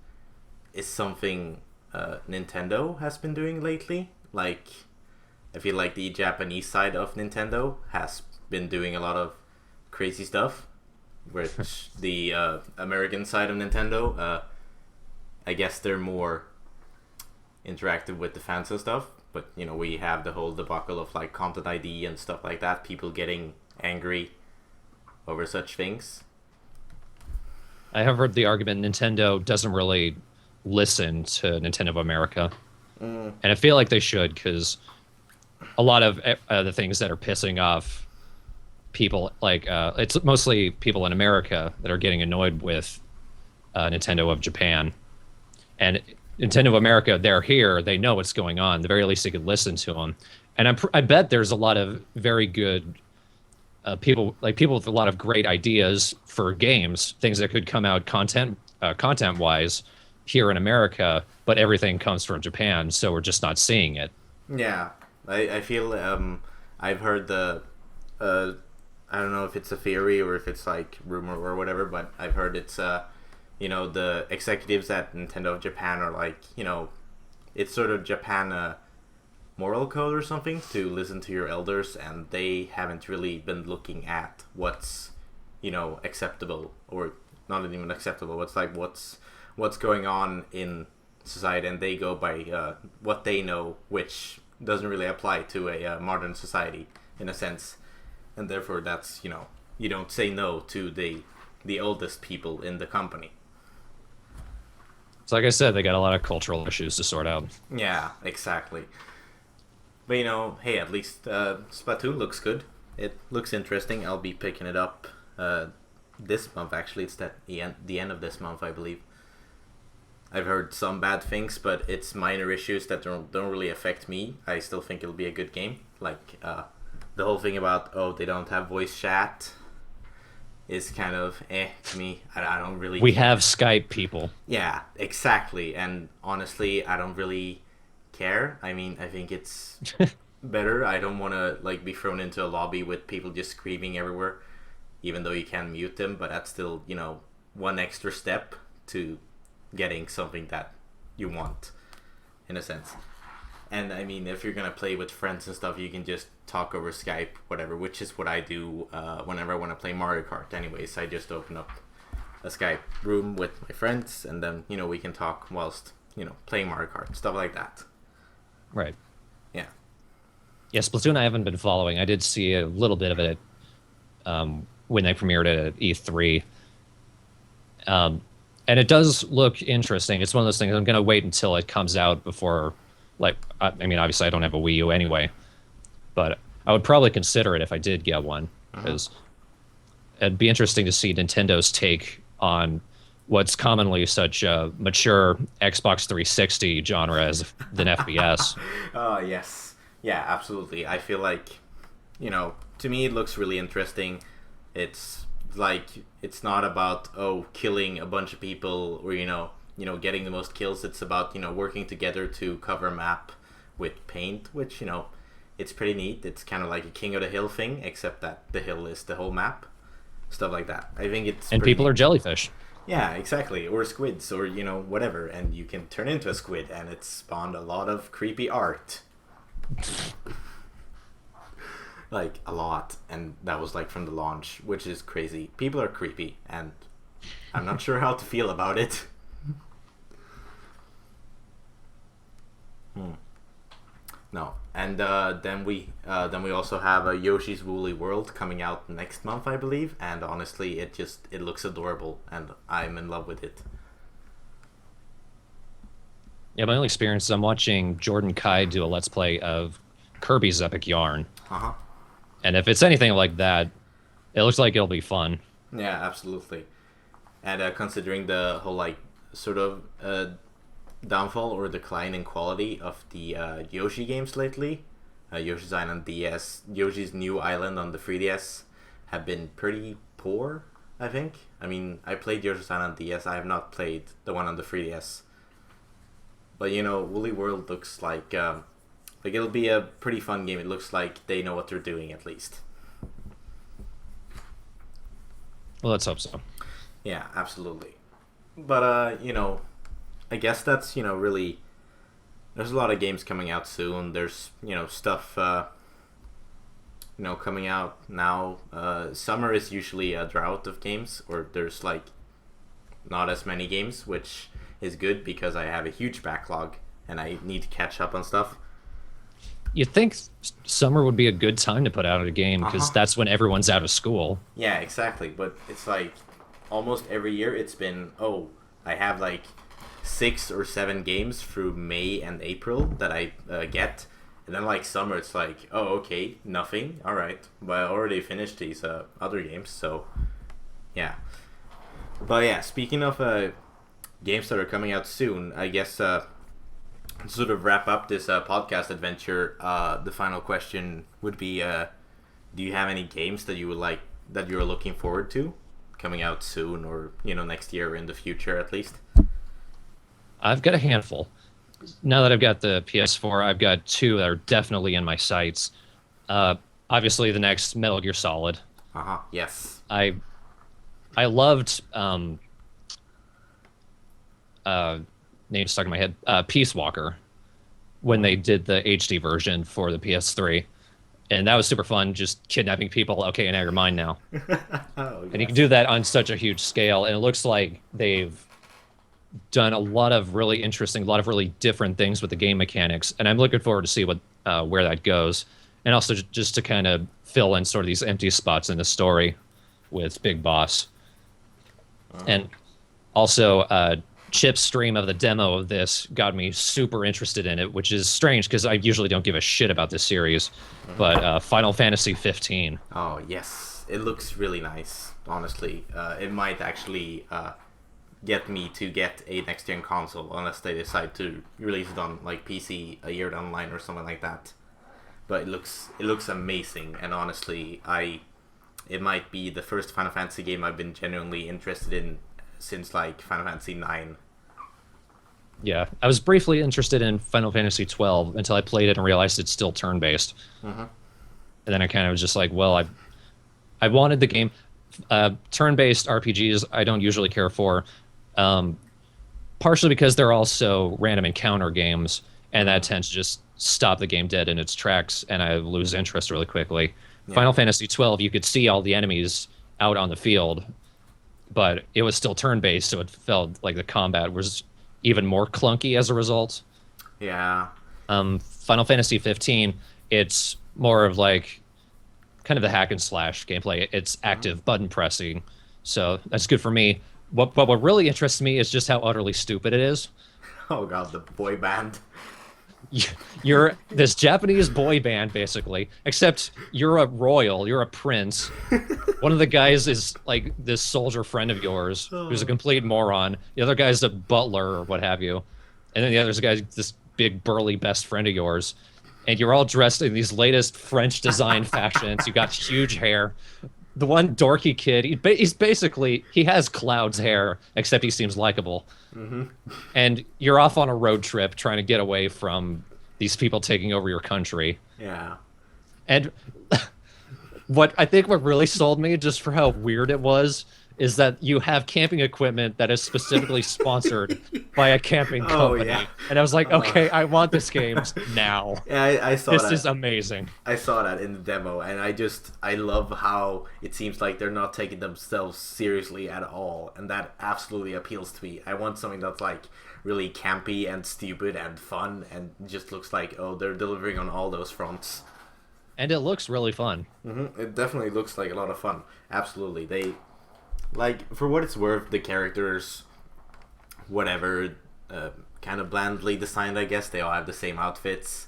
is something Nintendo has been doing lately. Like, I feel like the Japanese side of Nintendo has been doing a lot of crazy stuff, which the American side of Nintendo, I guess they're more interactive with the fans and stuff. But we have the whole debacle of like content ID and stuff like that. People getting angry over such things. I have heard the argument Nintendo doesn't really listen to Nintendo of America, and I feel like they should, because a lot of the things that are pissing off people, like it's mostly people in America that are getting annoyed with Nintendo of Japan. And Nintendo of America, they're here, they know what's going on. At the very least, they could listen to them. And I bet there's a lot of very good people with a lot of great ideas for games, things that could come out content wise here in America, but everything comes from Japan, so we're just not seeing it. Yeah, I feel I've heard I don't know if it's a theory or if it's like rumor or whatever, but I've heard it's the executives at Nintendo of Japan are like, it's sort of Japan moral code or something to listen to your elders, and they haven't really been looking at what's acceptable, or not even acceptable, what's going on in society, and they go by what they know, which doesn't really apply to a modern society in a sense. And therefore that's you don't say no to the oldest people in the company. So like I said, they got a lot of cultural issues to sort out. Yeah, exactly. But hey, at least Splatoon looks good. It looks interesting. I'll be picking it up this month. Actually, it's the end of this month, I believe. I've heard some bad things, but it's minor issues that don't really affect me. I still think it'll be a good game. Like the whole thing about they don't have voice chat is kind of to me. I don't really. We have Skype, people. Yeah, exactly. And honestly, I don't really care. I mean, I think it's better. I don't want to like be thrown into a lobby with people just screaming everywhere, even though you can mute them. But that's still one extra step to getting something that you want, in a sense. And I mean, if you're gonna play with friends and stuff, you can just talk over Skype, whatever, which is what I do whenever I want to play Mario Kart. Anyways, I just open up a Skype room with my friends, and then we can talk whilst playing Mario Kart, stuff like that. Right. Yeah. Yeah, Splatoon I haven't been following. I did see a little bit of it when they premiered it at E3. And it does look interesting. It's one of those things I'm going to wait until it comes out before, like, I mean, obviously I don't have a Wii U anyway, but I would probably consider it if I did get one, because it'd be interesting to see Nintendo's take on what's commonly such a mature Xbox 360 genre as an FPS. Oh, yes. Yeah, absolutely. I feel like, to me it looks really interesting. It's like it's not about killing a bunch of people or getting the most kills. It's about working together to cover a map with paint, which it's pretty neat. It's kind of like a King of the Hill thing, except that the hill is the whole map, stuff like that. I think it's And people neat. are jellyfish. Yeah, exactly, or squids, or whatever, and you can turn into a squid, and it's spawned a lot of creepy art. Like a lot, and that was like from the launch, which is crazy. People are creepy, and I'm not sure how to feel about it. No, and then we also have a Yoshi's Woolly World coming out next month, I believe, and honestly, it looks adorable, and I'm in love with it. Yeah, my only experience is I'm watching Jordan Kai do a Let's Play of Kirby's Epic Yarn. Uh-huh. And if it's anything like that, it looks like it'll be fun. Yeah, absolutely. And considering the whole like sort of downfall or decline in quality of the Yoshi games lately, Yoshi's Island DS, Yoshi's New Island on the 3DS have been pretty poor, I think. I mean, I played Yoshi's Island DS. I have not played the one on the 3DS. But Woolly World looks like it'll be a pretty fun game. It looks like they know what they're doing at least. Well, let's hope so. Yeah, absolutely. But I guess that's really. There's a lot of games coming out soon. There's stuff coming out now. Summer is usually a drought of games, or there's like not as many games, which is good because I have a huge backlog and I need to catch up on stuff. You'd think summer would be a good time to put out a game because that's when everyone's out of school. Yeah, exactly. But it's like almost every year it's been, I have like 6 or 7 games through May and April that I get. And then like summer it's like, okay, nothing. All right. But I already finished these other games. So yeah. But yeah, speaking of games that are coming out soon, I guess to sort of wrap up this podcast adventure, the final question would be, do you have any games that you would like, that you're looking forward to coming out soon, or next year or in the future at least? I've got a handful. Now that I've got the PS4, I've got 2 that are definitely in my sights. Obviously, the next Metal Gear Solid. Yes. I loved name stuck in my head, Peace Walker, when they did the HD version for the PS3. And that was super fun, just kidnapping people. Okay, now you're mine now. And you can do that on such a huge scale. And it looks like they've done a lot of really interesting, a lot of really different things with the game mechanics. And I'm looking forward to see where that goes. And also just to kind of fill in sort of these empty spots in the story with Big Boss. And also, Chip's stream of the demo of this got me super interested in it, which is strange because I usually don't give a shit about this series. But Final Fantasy 15. Oh, yes. It looks really nice, honestly. It might actually get me to get a next-gen console unless they decide to release it on like PC a year down the line or something like that. But it looks amazing, and honestly, it might be the first Final Fantasy game I've been genuinely interested in since like Final Fantasy 9. Yeah, I was briefly interested in Final Fantasy 12 until I played it and realized it's still turn-based. And then I kind of was just like, well, I wanted the game. Turn-based RPGs I don't usually care for, partially because they're also random encounter games, and that tends to just stop the game dead in its tracks, and I lose interest really quickly. Yeah. Final Fantasy 12, you could see all the enemies out on the field, but it was still turn-based, so it felt like the combat was even more clunky as a result. Yeah. Final Fantasy 15, it's more of like kind of the hack and slash gameplay. It's active button pressing, so that's good for me. What really interests me is just how utterly stupid it is. Oh god, the boy band. You're this Japanese boy band, basically, except you're a royal, you're a prince. One of the guys is like this soldier friend of yours who's a complete moron. The other guy's a butler or what have you. And then the other guy's this big burly best friend of yours. and you're all dressed in these latest French design fashions. You got huge hair. The one dorky kid, he's basically, he has Cloud's hair, except he seems likable. And you're off on a road trip trying to get away from these people taking over your country. Yeah. And what really sold me, just for how weird it was, is that you have camping equipment that is specifically sponsored by a camping company. Yeah. And I was like, okay, I want this game now. Yeah, I saw This that. is amazing. I saw that in the demo, and I love how it seems like they're not taking themselves seriously at all, and that absolutely appeals to me. I want something that's like really campy and stupid and fun, and just looks like, oh, they're delivering on all those fronts. And it looks really fun. It definitely looks like a lot of fun. Absolutely, they like, for what it's worth, the characters, whatever, kind of blandly designed. I guess they all have the same outfits.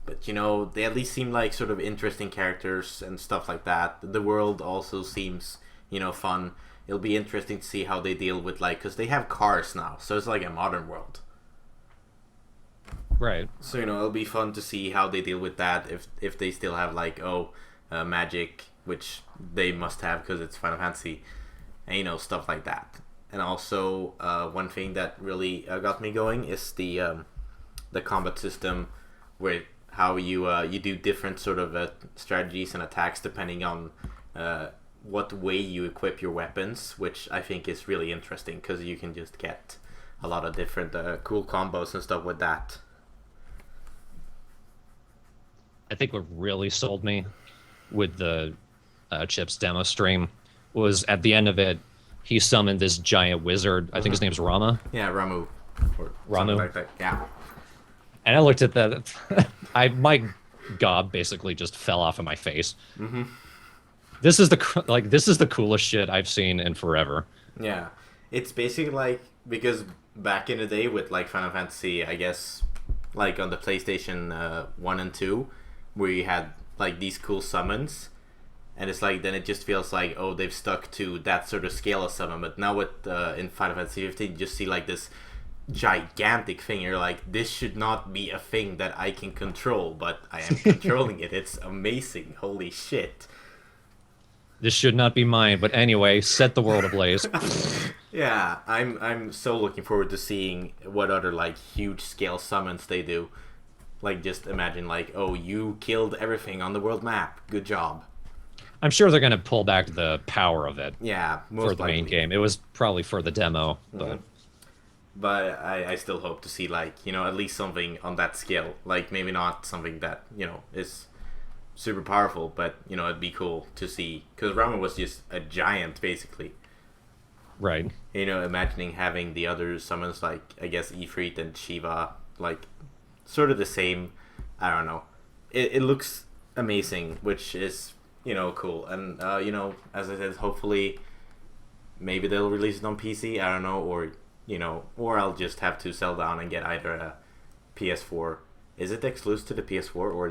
But, you know, they at least seem like sort of interesting characters and stuff like that. The world also seems, you know, fun. It'll be interesting to see how they deal with, like, because they have cars now, so it's like a modern world. Right. So, you know, it'll be fun to see how they deal with that, if they still have, like, magic, which they must have because it's Final Fantasy, and, you know, stuff like that. And also, one thing that really got me going is the combat system, where how you do different sort of strategies and attacks depending on what way you equip your weapons, which I think is really interesting because you can just get a lot of different cool combos and stuff with that. I think what really sold me with the Chip's demo stream was at the end of it, he summoned this giant wizard. I think his name's Rama. Yeah, Ramu. Or Ramu. something like that. Yeah. And I looked at that. My gob basically just fell off of my face. This is the coolest shit I've seen in forever. Yeah. It's basically like, because back in the day with like Final Fantasy, I guess, like on the PlayStation 1 and 2, where you had like these cool summons, and it's like, then it just feels like, oh, they've stuck to that sort of scale of summon. But now with in Final Fantasy 15, you just see like this gigantic thing. You're like, this should not be a thing that I can control, but I am controlling it. It's amazing. Holy shit. This should not be mine, but anyway, set the world ablaze. Yeah, I'm so looking forward to seeing what other like huge scale summons they do. Like, just imagine like, oh, you killed everything on the world map. Good job. I'm sure they're going to pull back the power of it. Yeah, most for the main game. It was probably for the demo, but but I still hope to see, like, you know, at least something on that scale. Like, maybe not something that, you know, is super powerful, but, you know, it'd be cool to see, because Rama was just a giant basically. Right. You know, imagining having the other summons like, I guess, Ifrit and Shiva, like, sort of the same. I don't know. It looks amazing, which is, you know, cool. And, you know, as I said, hopefully maybe they'll release it on PC, I don't know, or, you know, or I'll just have to sell down and get either a PS4. Is it exclusive to the PS4, or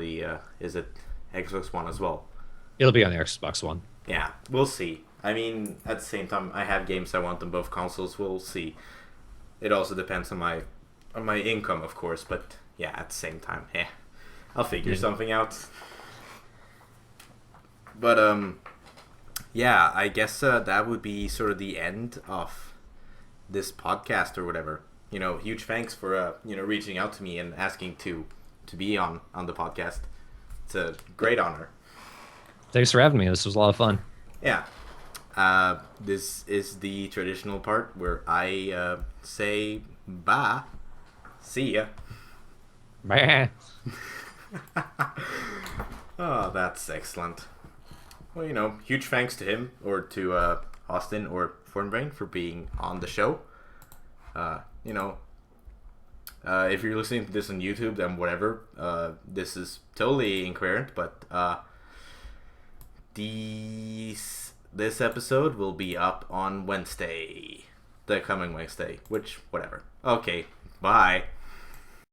is it Xbox One as well? It'll be on the Xbox One. Yeah, we'll see. I mean, at the same time, I have games I want on both consoles. We'll see. It also depends on my income, of course, but yeah, at the same time, yeah, I'll figure something out. But yeah, I guess that would be sort of the end of this podcast or whatever. You know, huge thanks for you know, reaching out to me and asking to be on the podcast. It's a great honor. Thanks for having me. This was a lot of fun. Yeah. This is the traditional part where I say bye. See ya. Bye. Oh, that's excellent. Well, you know, huge thanks to him, or to Austin or ThornBrain for being on the show. You know, if you're listening to this on YouTube, then whatever. This is totally incoherent, but this episode will be up on Wednesday, the coming Wednesday, which, whatever. Okay, bye.